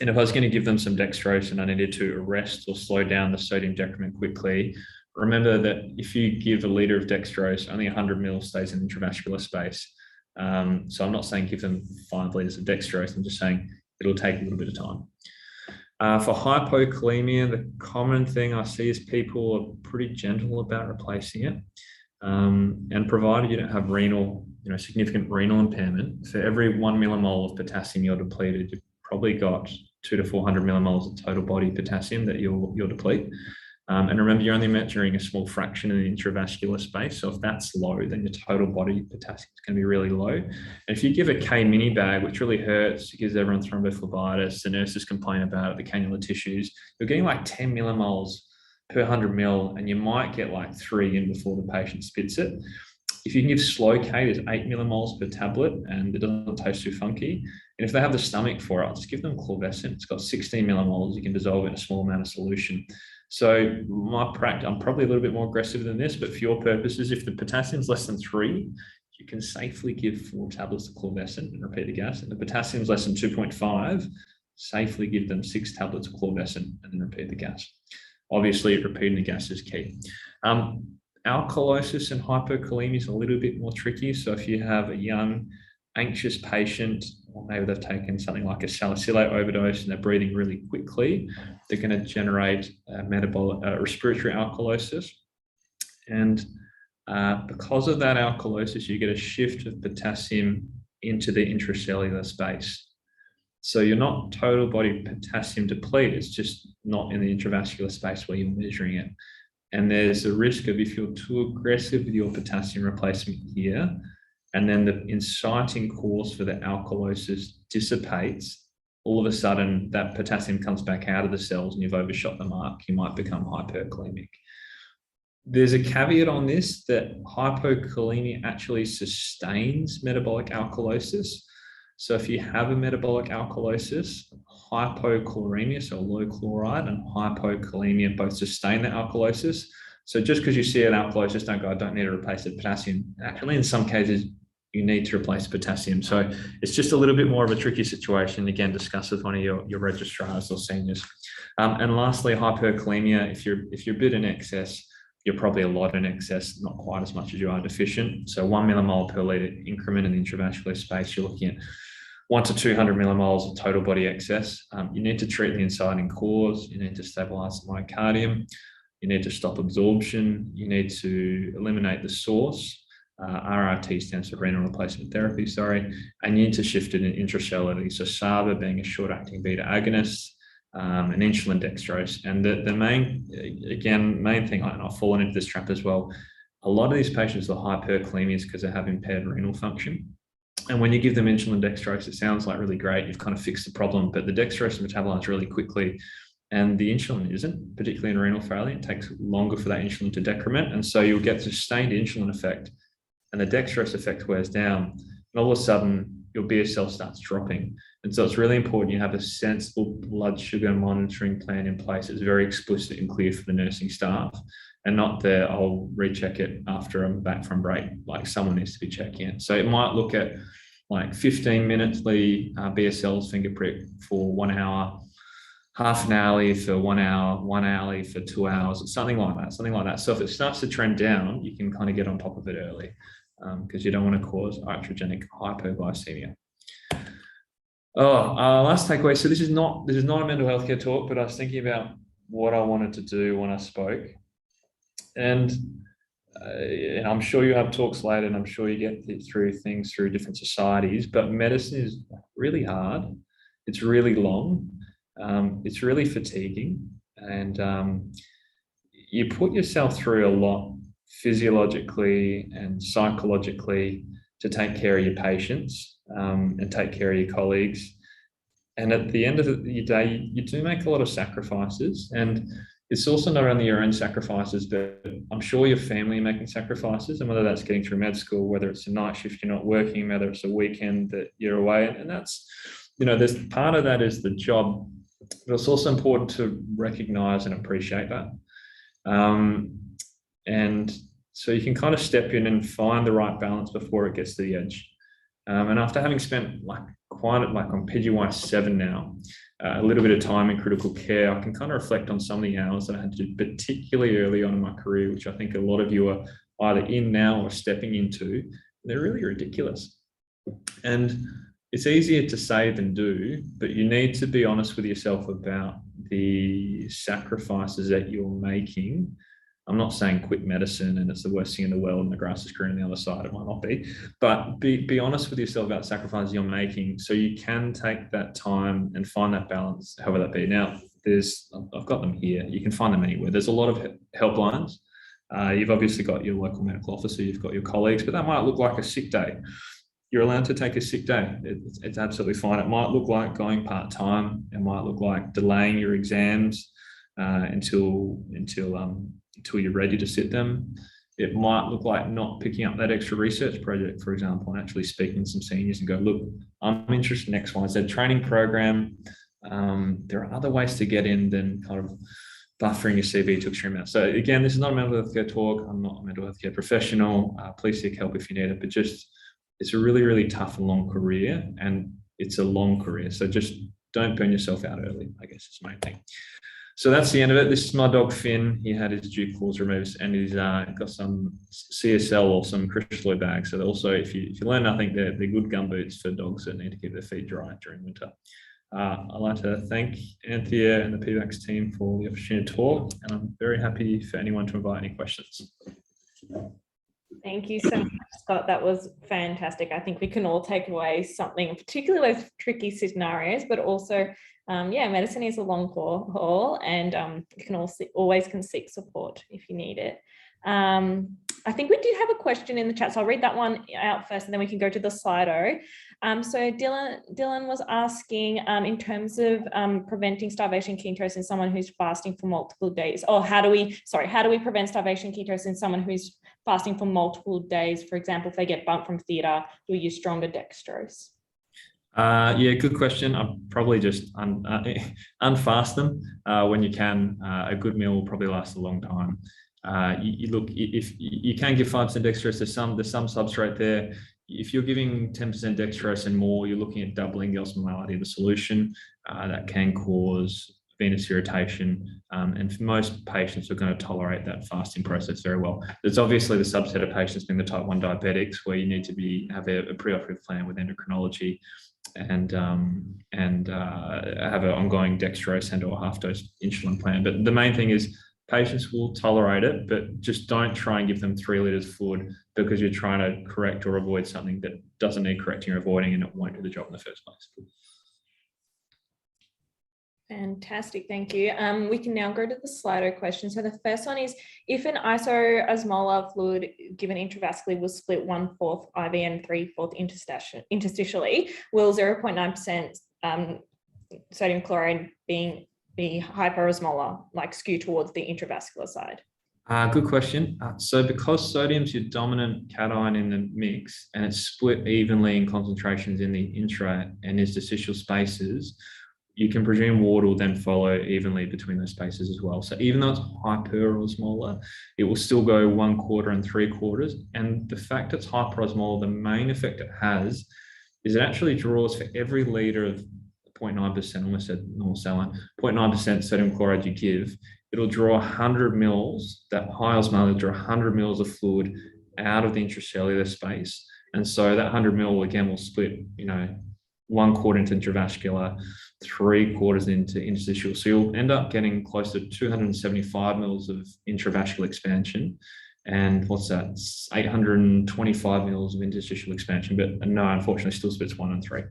And if I was going to give them some dextrose and I needed to arrest or slow down the sodium decrement quickly, remember that if you give a litre of dextrose, only 100 ml stays in intravascular space. So I'm not saying give them 5 litres of dextrose, I'm just saying it'll take a little bit of time. For hypokalemia, the common thing I see is people are pretty gentle about replacing it. And provided you don't have significant renal impairment, for every 1 millimole of potassium you're depleted, you've probably got 200 to 400 millimoles of total body potassium that you'll deplete. And remember, you're only measuring a small fraction in the intravascular space. So if that's low, then your total body potassium is going to be really low. And if you give a K mini bag, which really hurts, it gives everyone thrombophlebitis, the nurses complain about it, the cannula tissues, you're getting like 10 millimoles per 100 mil, and you might get like 3 in before the patient spits it. If you can give slow K, there's 8 millimoles per tablet, and it doesn't taste too funky. And if they have the stomach for it, I'll just give them Clorvescent. It's got 16 millimoles. You can dissolve it in a small amount of solution. So my practice, I'm probably a little bit more aggressive than this, but for your purposes, if the potassium's less than 3, you can safely give 4 tablets of Clorvescent and repeat the gas. And the potassium's less than 2.5, safely give them 6 tablets of Clorvescent and then repeat the gas. Obviously, repeating the gas is key. Alkalosis and hypokalemia is a little bit more tricky. So if you have a young, anxious patient, or maybe they've taken something like a salicylate overdose and they're breathing really quickly, they're going to generate respiratory alkalosis. And because of that alkalosis, you get a shift of potassium into the intracellular space. So you're not total body potassium depleted, it's just not in the intravascular space where you're measuring it. And there's a risk of, if you're too aggressive with your potassium replacement here, and then the inciting cause for the alkalosis dissipates, all of a sudden that potassium comes back out of the cells and you've overshot the mark, you might become hyperkalemic. There's a caveat on this, that hypokalemia actually sustains metabolic alkalosis. So if you have a metabolic alkalosis, hypochloremia, so low chloride, and hypokalemia both sustain the alkalosis. So just because you see an alkalosis, don't go, I don't need to replace the potassium. Actually, in some cases, you need to replace potassium. So it's just a little bit more of a tricky situation. Again, discuss with one of your registrars or seniors. And lastly, hyperkalemia, if you're a bit in excess, you're probably a lot in excess, not quite as much as you are deficient. So 1 millimole per litre increment in the intravascular space, you're looking at 1 to 200 millimoles of total body excess. You need to treat the inciting cause. You need to stabilise the myocardium. You need to stop absorption. You need to eliminate the source. RRT stands for renal replacement therapy, sorry. And you need to shift it in intracellularly. So SABA being a short-acting beta agonist, and insulin dextrose. And the main thing, and I've fallen into this trap as well, a lot of these patients are hyperkalemias because they have impaired renal function. And when you give them insulin dextrose, it sounds like really great, you've kind of fixed the problem, but the dextrose metabolites really quickly, and the insulin isn't, particularly in renal failure. It takes longer for that insulin to decrement, and so you'll get sustained insulin effect, and the dextrose effect wears down, and all of a sudden your BSL starts dropping. And so it's really important you have a sensible blood sugar monitoring plan in place. It's very explicit and clear for the nursing staff, and not that I'll recheck it after I'm back from break, like someone needs to be checking it. So it might look at like 15 minutely BSL's finger prick for 1 hour, half an hourly for 1 hour, 1 hourly for 2 hours, something like that. So if it starts to trend down, you can kind of get on top of it early, because you don't want to cause iatrogenic hypoglycemia. Last takeaway. So this is not a mental health care talk, but I was thinking about what I wanted to do when I spoke. And I'm sure you have talks later, and I'm sure you get through things through different societies, but medicine is really hard. It's really long. It's really fatiguing. And you put yourself through a lot physiologically and psychologically to take care of your patients, and take care of your colleagues. And at the end of the day, you do make a lot of sacrifices. And it's also not only your own sacrifices, but I'm sure your family are making sacrifices. And whether that's getting through med school, whether it's a night shift you're not working, whether it's a weekend that you're away. And that's, there's part of that is the job, but it's also important to recognize and appreciate that. And so you can kind of step in and find the right balance before it gets to the edge. And after having spent on PGY 7 now, a little bit of time in critical care, I can kind of reflect on some of the hours that I had to do, particularly early on in my career, which I think a lot of you are either in now or stepping into. They're really ridiculous. And it's easier to say than do, but you need to be honest with yourself about the sacrifices that you're making. I'm not saying quit medicine and it's the worst thing in the world and the grass is green on the other side. It might not be, but be honest with yourself about sacrifices you're making, so you can take that time and find that balance, however that be. Now, I've got them here. You can find them anywhere. There's a lot of helplines. You've obviously got your local medical officer, you've got your colleagues, but that might look like a sick day. You're allowed to take a sick day. It's absolutely fine. It might look like going part-time. It might look like delaying your exams until you're ready to sit them. It might look like not picking up that extra research project, for example, and actually speaking to some seniors and go, look, I'm interested in X, Y, Z training program. There are other ways to get in than kind of buffering your CV to extreme amount. So again, this is not a mental health care talk. I'm not a mental health care professional. Please seek help if you need it, but it's a really, really tough and long career, and it's a long career. So just don't burn yourself out early, I guess is the main thing. So that's the end of it. This is my dog Finn. He had his dew claws removed, and he's got some CSL or some Crystalloid bags. So also, if you learn nothing, they're good gum boots for dogs that need to keep their feet dry during winter. I'd like to thank Anthea and the PVACCS team for the opportunity to talk, and I'm very happy for anyone to invite any questions. Thank you so much, Scott. That was fantastic. I think we can all take away something, particularly with tricky scenarios, but also, yeah, medicine is a long haul, and you can always seek support if you need it. I think we do have a question in the chat, so I'll read that one out first, and then we can go to the Slido. So Dylan was asking, in terms of preventing starvation ketosis in someone who's fasting for multiple days, or how do we prevent starvation ketosis in someone who's fasting for multiple days? For example, if they get bumped from theatre, do we use stronger dextrose? Yeah, good question. I'll probably just unfast them when you can. A good meal will probably last a long time. You look, if you can give 5% dextrose, there's some substrate there. If you're giving 10% dextrose and more, you're looking at doubling the osmolality of the solution. That can cause venous irritation, and for most patients are going to tolerate that fasting process very well. There's obviously the subset of patients being the type 1 diabetics, where you need to have a preoperative plan with endocrinology and have an ongoing dextrose and or half dose insulin plan. But the main thing is patients will tolerate it, but just don't try and give them 3 liters of fluid because you're trying to correct or avoid something that doesn't need correcting or avoiding, and it won't do the job in the first place. Fantastic, thank you. We can now go to the Slido question. So the first one is, if an isoosmolar fluid given intravascularly was split 1/4 IV and 3/4 interstitially, will 0.9% sodium chloride be hyperosmolar, like skew towards the intravascular side? Good question. So because sodium's your dominant cation in the mix, and it's split evenly in concentrations in the intra and interstitial spaces, you can presume water will then follow evenly between those spaces as well. So even though it's hyperosmolar, it will still go 1/4 and 3/4. And the fact it's hyperosmolar, the main effect it has is it actually draws for every liter of 0.9%, almost said normal saline, 0.9% sodium chloride you give, it'll draw 100 mils, that high osmolar will draw 100 mils of fluid out of the intracellular space. And so that 100 mil again will split, 1/4 into intravascular, 3/4 into interstitial. So you'll end up getting close to 275 mils of intravascular expansion. And what's that? It's 825 mils of interstitial expansion. But no, unfortunately, still splits 1 and 3.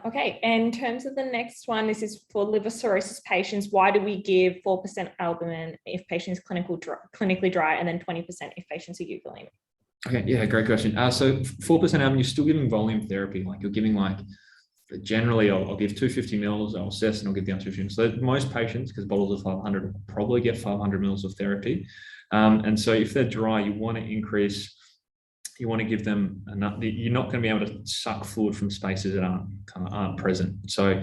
Okay, and in terms of the next one, this is for liver cirrhosis patients. Why do we give 4% albumin if patients clinically dry, and then 20% if patients are euvolemic? Okay, yeah, great question. So 4% albumin, you're still giving volume therapy. Like you're giving generally I'll give 250 mils, I'll assess, and I'll give the other 250. So most patients, because bottles of 500, will probably get 500 mils of therapy. And so if they're dry, you want to give them enough. You're not going to be able to suck fluid from spaces that aren't present. So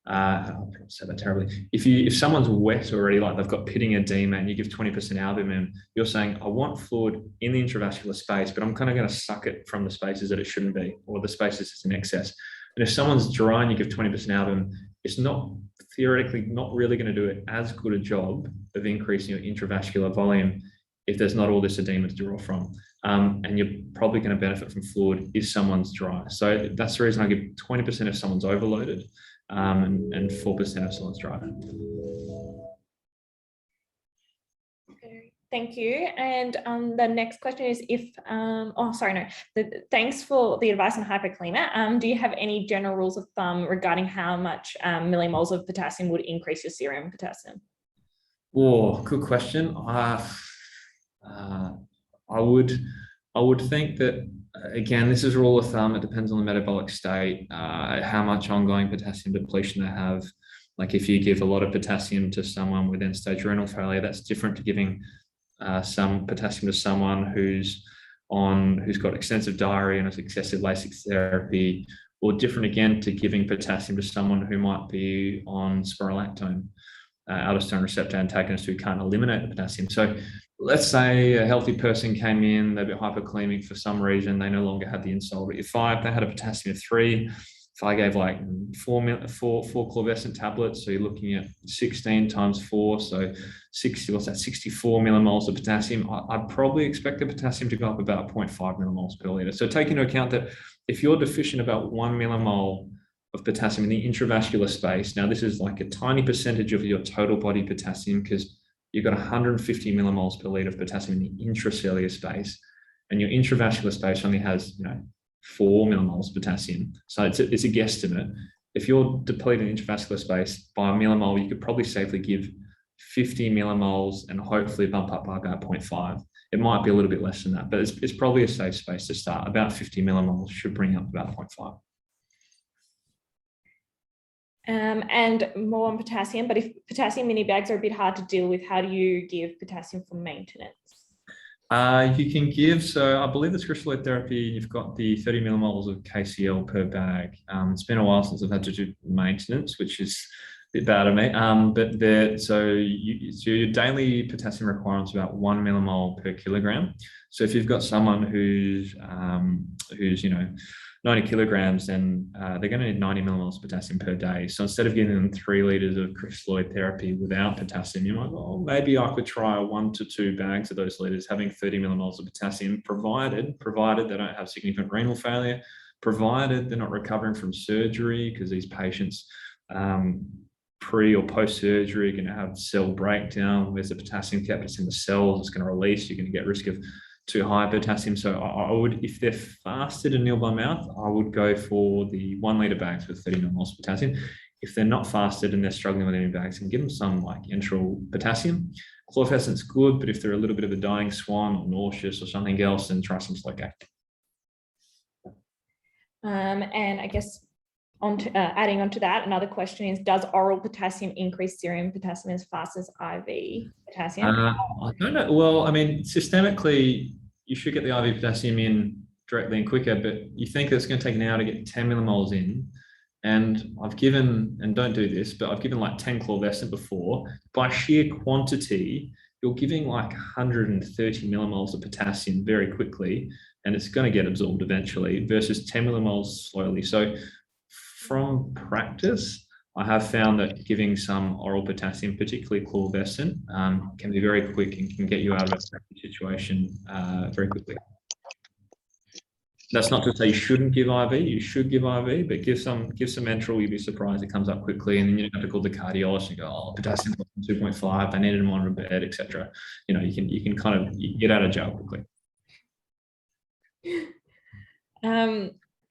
I'll say that terribly. If someone's wet already, like they've got pitting edema, and you give 20% albumin, you're saying, I want fluid in the intravascular space, but I'm kind of going to suck it from the spaces that it shouldn't be, or the spaces that's in excess. And if someone's dry and you give 20% albumin, it's not theoretically not really going to do it as good a job of increasing your intravascular volume if there's not all this edema to draw from. And you're probably going to benefit from fluid if someone's dry. So that's the reason I give 20% if someone's overloaded, and 4% if someone's dry. Thank you. And the next question is thanks for the advice on hyperkalemia. Do you have any general rules of thumb regarding how much millimoles of potassium would increase your serum potassium? Oh, good question. I would think that, again, this is a rule of thumb. It depends on the metabolic state, how much ongoing potassium depletion they have. Like if you give a lot of potassium to someone with end-stage renal failure, that's different to giving some potassium to someone who's got extensive diarrhea and has excessive Lasix therapy, or different again to giving potassium to someone who might be on spironolactone, aldosterone receptor antagonist, who can't eliminate the potassium. So let's say a healthy person came in, they'd be hyperkalemic for some reason, they no longer had the insoluble E5, they had a potassium of 3, if I gave like four chlorescent tablets, so you're looking at 16 times 4, so 60, what's that, 64 millimoles of potassium, I'd probably expect the potassium to go up about 0.5 millimoles per litre. So take into account that if you're deficient about 1 millimole of potassium in the intravascular space, now this is like a tiny percentage of your total body potassium, because you've got 150 millimoles per litre of potassium in the intracellular space, and your intravascular space only has, 4 millimoles of potassium. So it's a guesstimate. If you're depleting intravascular space by a millimole, you could probably safely give 50 millimoles and hopefully bump up by about 0.5. It might be a little bit less than that, but it's probably a safe space to start. About 50 millimoles should bring up about 0.5. And more on potassium, but if potassium mini bags are a bit hard to deal with, how do you give potassium for maintenance? You can give, so I believe it's Crystalloid therapy, you've got the 30 millimoles of KCl per bag. It's been a while since I've had to do maintenance, which is a bit bad of me. So your daily potassium requirement is about 1 millimole per kilogram. So if you've got someone who's 90 kilograms, then they're going to need 90 millimoles of potassium per day. So instead of giving them 3 liters of Crystalloid therapy without potassium, you might go, oh, maybe I could try 1 to 2 bags of those liters, having 30 millimoles of potassium, provided they don't have significant renal failure, provided they're not recovering from surgery, because these patients pre or post surgery are going to have cell breakdown. Where's the potassium kept? It's in the cells. It's going to release. You're going to get risk of too high potassium. So I would, if they're fasted and nil by mouth, I would go for the 1 litre bags with 30 millimoles of potassium. If they're not fasted and they're struggling with any bags, and give them some like enteral potassium. Chlorphescent's good, but if they're a little bit of a dying swan or nauseous or something else, then try some slow acting. And I guess adding on to that, another question is, does oral potassium increase serum potassium as fast as IV potassium? I don't know. Well, I mean, systemically, you should get the IV potassium in directly and quicker, but you think it's going to take an hour to get 10 millimoles in. And I've given, and don't do this, but I've given like 10 chlorescent before. By sheer quantity, you're giving like 130 millimoles of potassium very quickly, and it's going to get absorbed eventually, versus 10 millimoles slowly. So from practice, I have found that giving some oral potassium, particularly chlorescent, can be very quick and can get you out of a situation very quickly. That's not to say you shouldn't give IV. You should give IV, but give some enteral. You'd be surprised it comes up quickly, and then you don't have to call the cardiologist and go, "Oh, potassium 2.5. They needed him on bed, etc." You can kind of get out of jail quickly.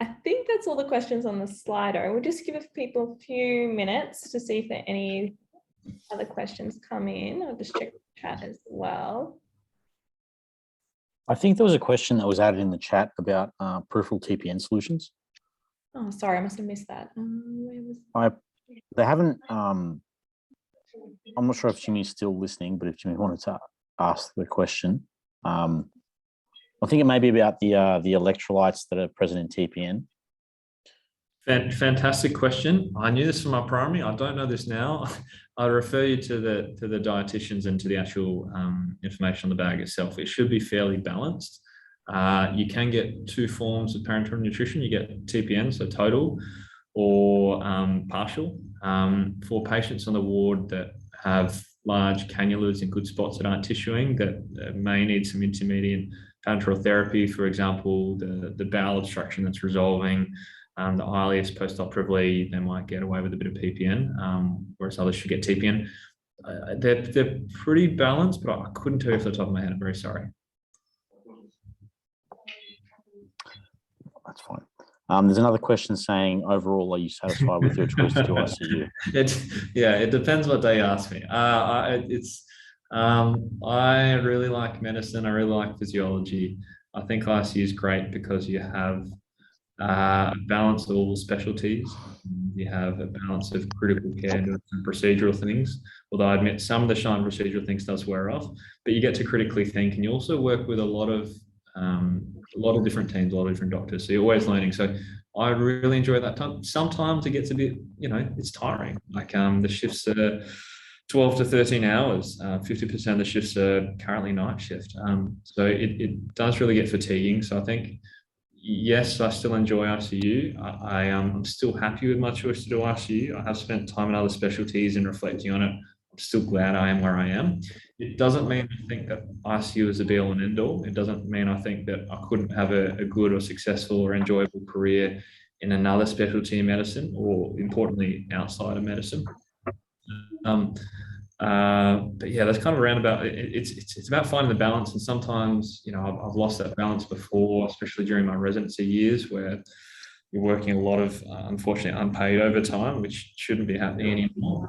I think that's all the questions on the Slido. We'll just give people a few minutes to see if there are any other questions come in. I'll just check the chat as well. I think there was a question that was added in the chat about peripheral TPN solutions. Oh, sorry, I must have missed that. They haven't. I'm not sure if Jimmy's still listening, but if Jimmy wanted to ask the question, I think it may be about the electrolytes that are present in TPN. Fantastic question. I knew this from my primary. I don't know this now. I refer you to the dietitians and to the actual information on the bag itself. It should be fairly balanced. You can get 2 forms of parenteral nutrition. You get TPN, so total, or partial. For patients on the ward that have large cannulas in good spots that aren't tissuing, that may need some intermediate parenteral therapy, for example, the bowel obstruction that's resolving, the ileus post-operatively, they might get away with a bit of PPN, whereas others should get TPN. They're pretty balanced, but I couldn't tell you off the top of my head. I'm very sorry. That's fine. There's another question saying, overall, are you satisfied with your choice to do ICU? It depends what they ask me. I really like medicine. I really like physiology. I think ICU is great because you have a balance of all specialties. You have a balance of critical care and procedural things. Although I admit some of the shine procedural things does wear off, but you get to critically think, and you also work with a lot of different teams, a lot of different doctors. So you're always learning. So I really enjoy that time. Sometimes it gets a bit, it's tiring. Like the shifts are 12 to 13 hours. 50% of the shifts are currently night shift. So it does really get fatiguing. So I think yes, I still enjoy ICU. I'm still happy with my choice to do ICU. I have spent time in other specialties and reflecting on it. I'm still glad I am where I am. It doesn't mean I think that ICU is a be all and end all. It doesn't mean I think that I couldn't have a good or successful or enjoyable career in another specialty in medicine, or importantly, outside of medicine. But yeah, that's kind of roundabout. It's about finding the balance, and sometimes, you know, I've lost that balance before, especially during my residency years, where you're working a lot of unfortunately unpaid overtime, which shouldn't be happening anymore.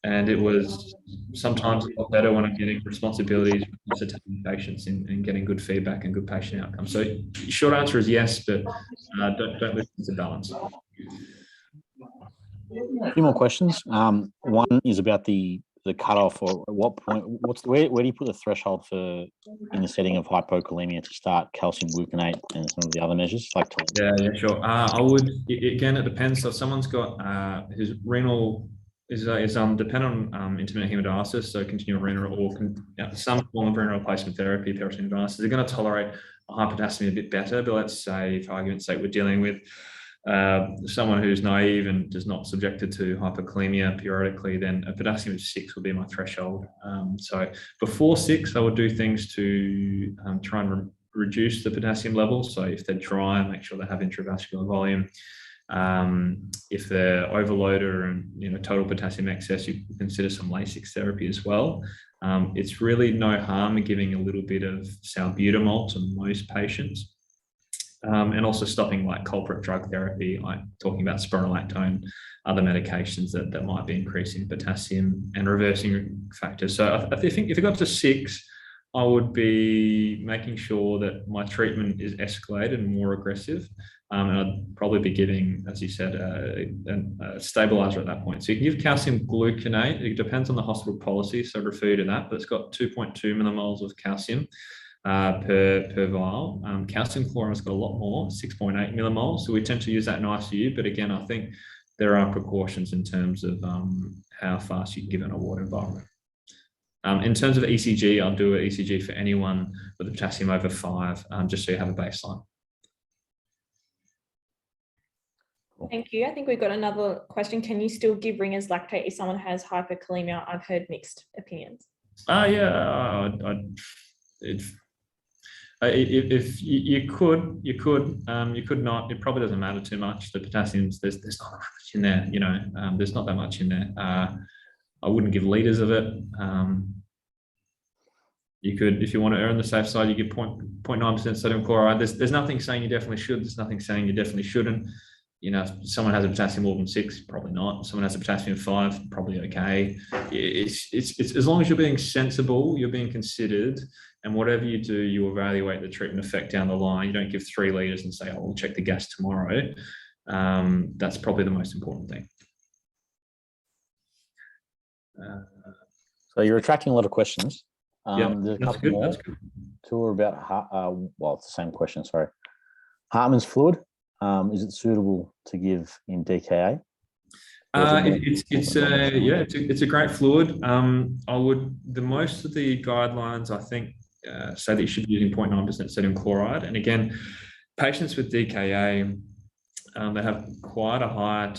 And it was sometimes a lot better when I'm getting responsibilities, taking patients and getting good feedback and good patient outcomes. So short answer is yes, but don't listen to balance. A few more questions. One is about the cutoff, or at what point, where do you put the threshold for in the setting of hypokalemia to start calcium gluconate and some of the other measures? Yeah, sure. I would, again, it depends. So if someone's got his renal is dependent on intermittent hemodialysis, so continual renal or some form of renal replacement therapy, peritoneal dialysis, they're going to tolerate a high potassium a bit better. But let's say, for argument's sake, we're dealing with someone who's naive and does not subjected to hypokalemia periodically, then a potassium of 6 would be my threshold. So before 6, I would do things to try and reduce the potassium levels. So if they're dry, make sure they have intravascular volume. If they're overloaded and total potassium excess, you can consider some Lasix therapy as well. It's really no harm in giving a little bit of salbutamol to most patients. And also stopping like culprit drug therapy, like talking about spironolactone, other medications that might be increasing potassium and reversing factors. So I think if it got to 6, I would be making sure that my treatment is escalated and more aggressive. And I'd probably be giving, as you said, a stabilizer at that point. So you can give calcium gluconate. It depends on the hospital policy, so refer you to that, but it's got 2.2 millimoles of calcium per vial. Calcium chloride's got a lot more, 6.8 millimoles. So we tend to use that in ICU, but again, I think there are precautions in terms of how fast you can give it in a water environment. In terms of ECG, I'll do an ECG for anyone with a potassium over 5, just so you have a baseline. Thank you. I think we've got another question. Can you still give ringers lactate if someone has hyperkalemia? I've heard mixed opinions. Yeah, if you could, you could not. It probably doesn't matter too much. The potassiums, there's not that much in there. There's not that much in there. I wouldn't give liters of it. You could, if you want to err on the safe side, you give 0.9% sodium chloride. There's nothing saying you definitely should. There's nothing saying you definitely shouldn't. If someone has a potassium more than 6, probably not. If someone has a potassium 5, probably okay. It's as long as you're being sensible, you're being considered, and whatever you do, you evaluate the treatment effect down the line. You don't give 3 liters and say, "Oh, we'll check the gas tomorrow." That's probably the most important thing. So you're attracting a lot of questions. Yeah, there's a couple more. 2 are about it's the same question. Sorry, Hartmann's fluid. Is it suitable to give in DKA? It's a great fluid. Most of the guidelines, I think, say that you should be using 0.9% sodium chloride. And again, patients with DKA, they have quite a high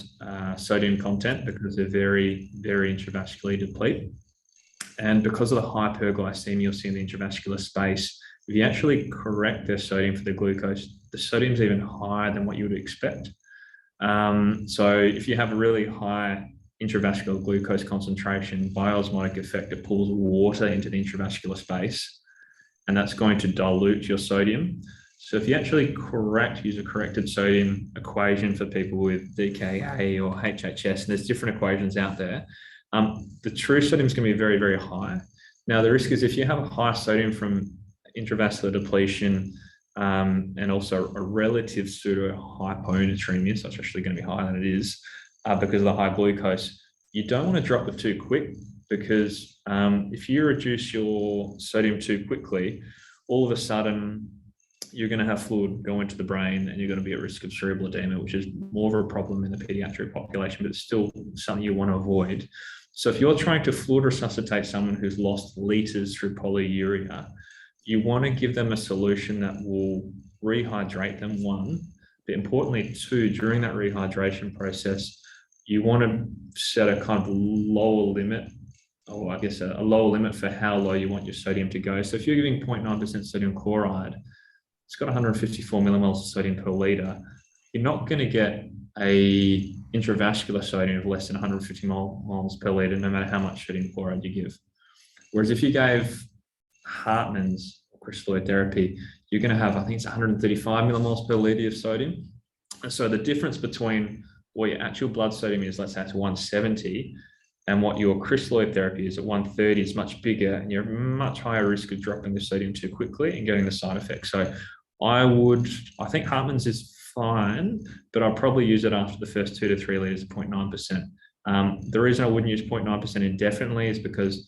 sodium content because they're very, very intravascularly depleted. And because of the hyperglycemia you'll see in the intravascular space, if you actually correct their sodium for the glucose, the sodium's even higher than what you would expect. So if you have a really high intravascular glucose concentration, by osmotic effect, it pulls water into the intravascular space, and that's going to dilute your sodium. So if you actually use a corrected sodium equation for people with DKA or HHS, and there's different equations out there, the true sodium is going to be very, very high. Now, the risk is if you have a high sodium from intravascular depletion and also a relative pseudo-hyponatremia, so it's actually going to be higher than it is because of the high glucose, you don't want to drop it too quick, because if you reduce your sodium too quickly, all of a sudden you're going to have fluid go into the brain and you're going to be at risk of cerebral edema, which is more of a problem in the pediatric population, but it's still something you want to avoid. So if you're trying to fluid resuscitate someone who's lost liters through polyuria, you want to give them a solution that will rehydrate them, one, but importantly, two, during that rehydration process, you want to set a kind of lower limit, or I guess a lower limit for how low you want your sodium to go. So if you're giving 0.9% sodium chloride, it's got 154 millimoles of sodium per litre, you're not going to get a intravascular sodium of less than 150 moles per litre, no matter how much sodium chloride you give. Whereas if you gave Hartmann's crystalloid therapy, you're going to have, I think it's 135 millimoles per litre of sodium. And so the difference between what your actual blood sodium is, let's say it's 170, and what your crystalloid therapy is at 130 is much bigger, and you're at much higher risk of dropping the sodium too quickly and getting the side effects. So I think Hartmann's is fine, but I'll probably use it after the first 2 to 3 litres of 0.9%. The reason I wouldn't use 0.9% indefinitely is because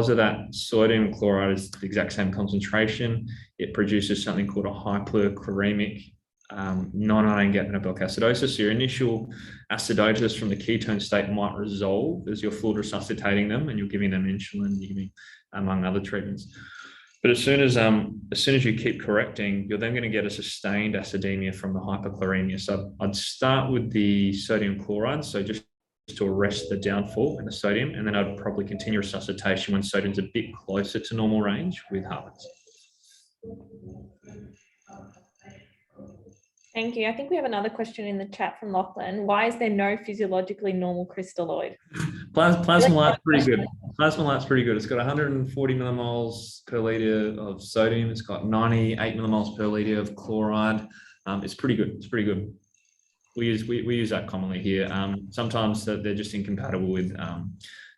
of that sodium chloride is the exact same concentration. It produces something called a hyperchloremic non-ion-gap metabolic acidosis. So your initial acidosis from the ketone state might resolve as you're fluid resuscitating them, and you're giving them insulin, you're giving, among other treatments. But as soon as you keep correcting, you're then going to get a sustained acidemia from the hyperchloremia. So I'd start with the sodium chloride, so just to arrest the downfall in the sodium, and then I'd probably continue resuscitation when sodium's a bit closer to normal range with Hartmann's. Thank you. I think we have another question in the chat from Lachlan. Why is there no physiologically normal crystalloid? Plasma light's pretty good. Plasma light's pretty good. It's got 140 millimoles per litre of sodium. It's got 98 millimoles per litre of chloride. It's pretty good. It's pretty good. We use that commonly here. Sometimes they're just incompatible with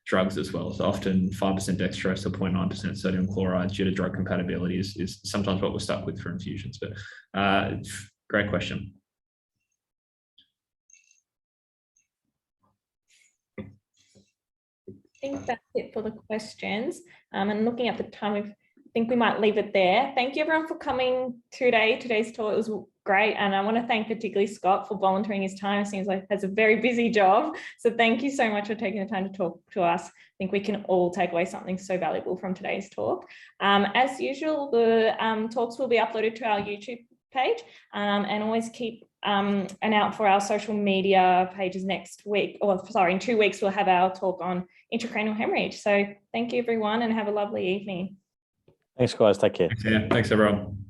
drugs as well. So often 5% dextrose or 0.9% sodium chloride due to drug compatibility is sometimes what we're stuck with for infusions. But great question. I think that's it for the questions. And looking at the time, I think we might leave it there. Thank you everyone for coming today. Today's talk, it was great. And I want to thank particularly Scott for volunteering his time. It seems like he has a very busy job. So thank you so much for taking the time to talk to us. I think we can all take away something so valuable from today's talk. As usual, the talks will be uploaded to our YouTube page, and always keep an out for our social media pages next week, or sorry, in 2 weeks we'll have our talk on intracranial hemorrhage. So thank you everyone, and have a lovely evening. Thanks guys, take care. Thanks everyone.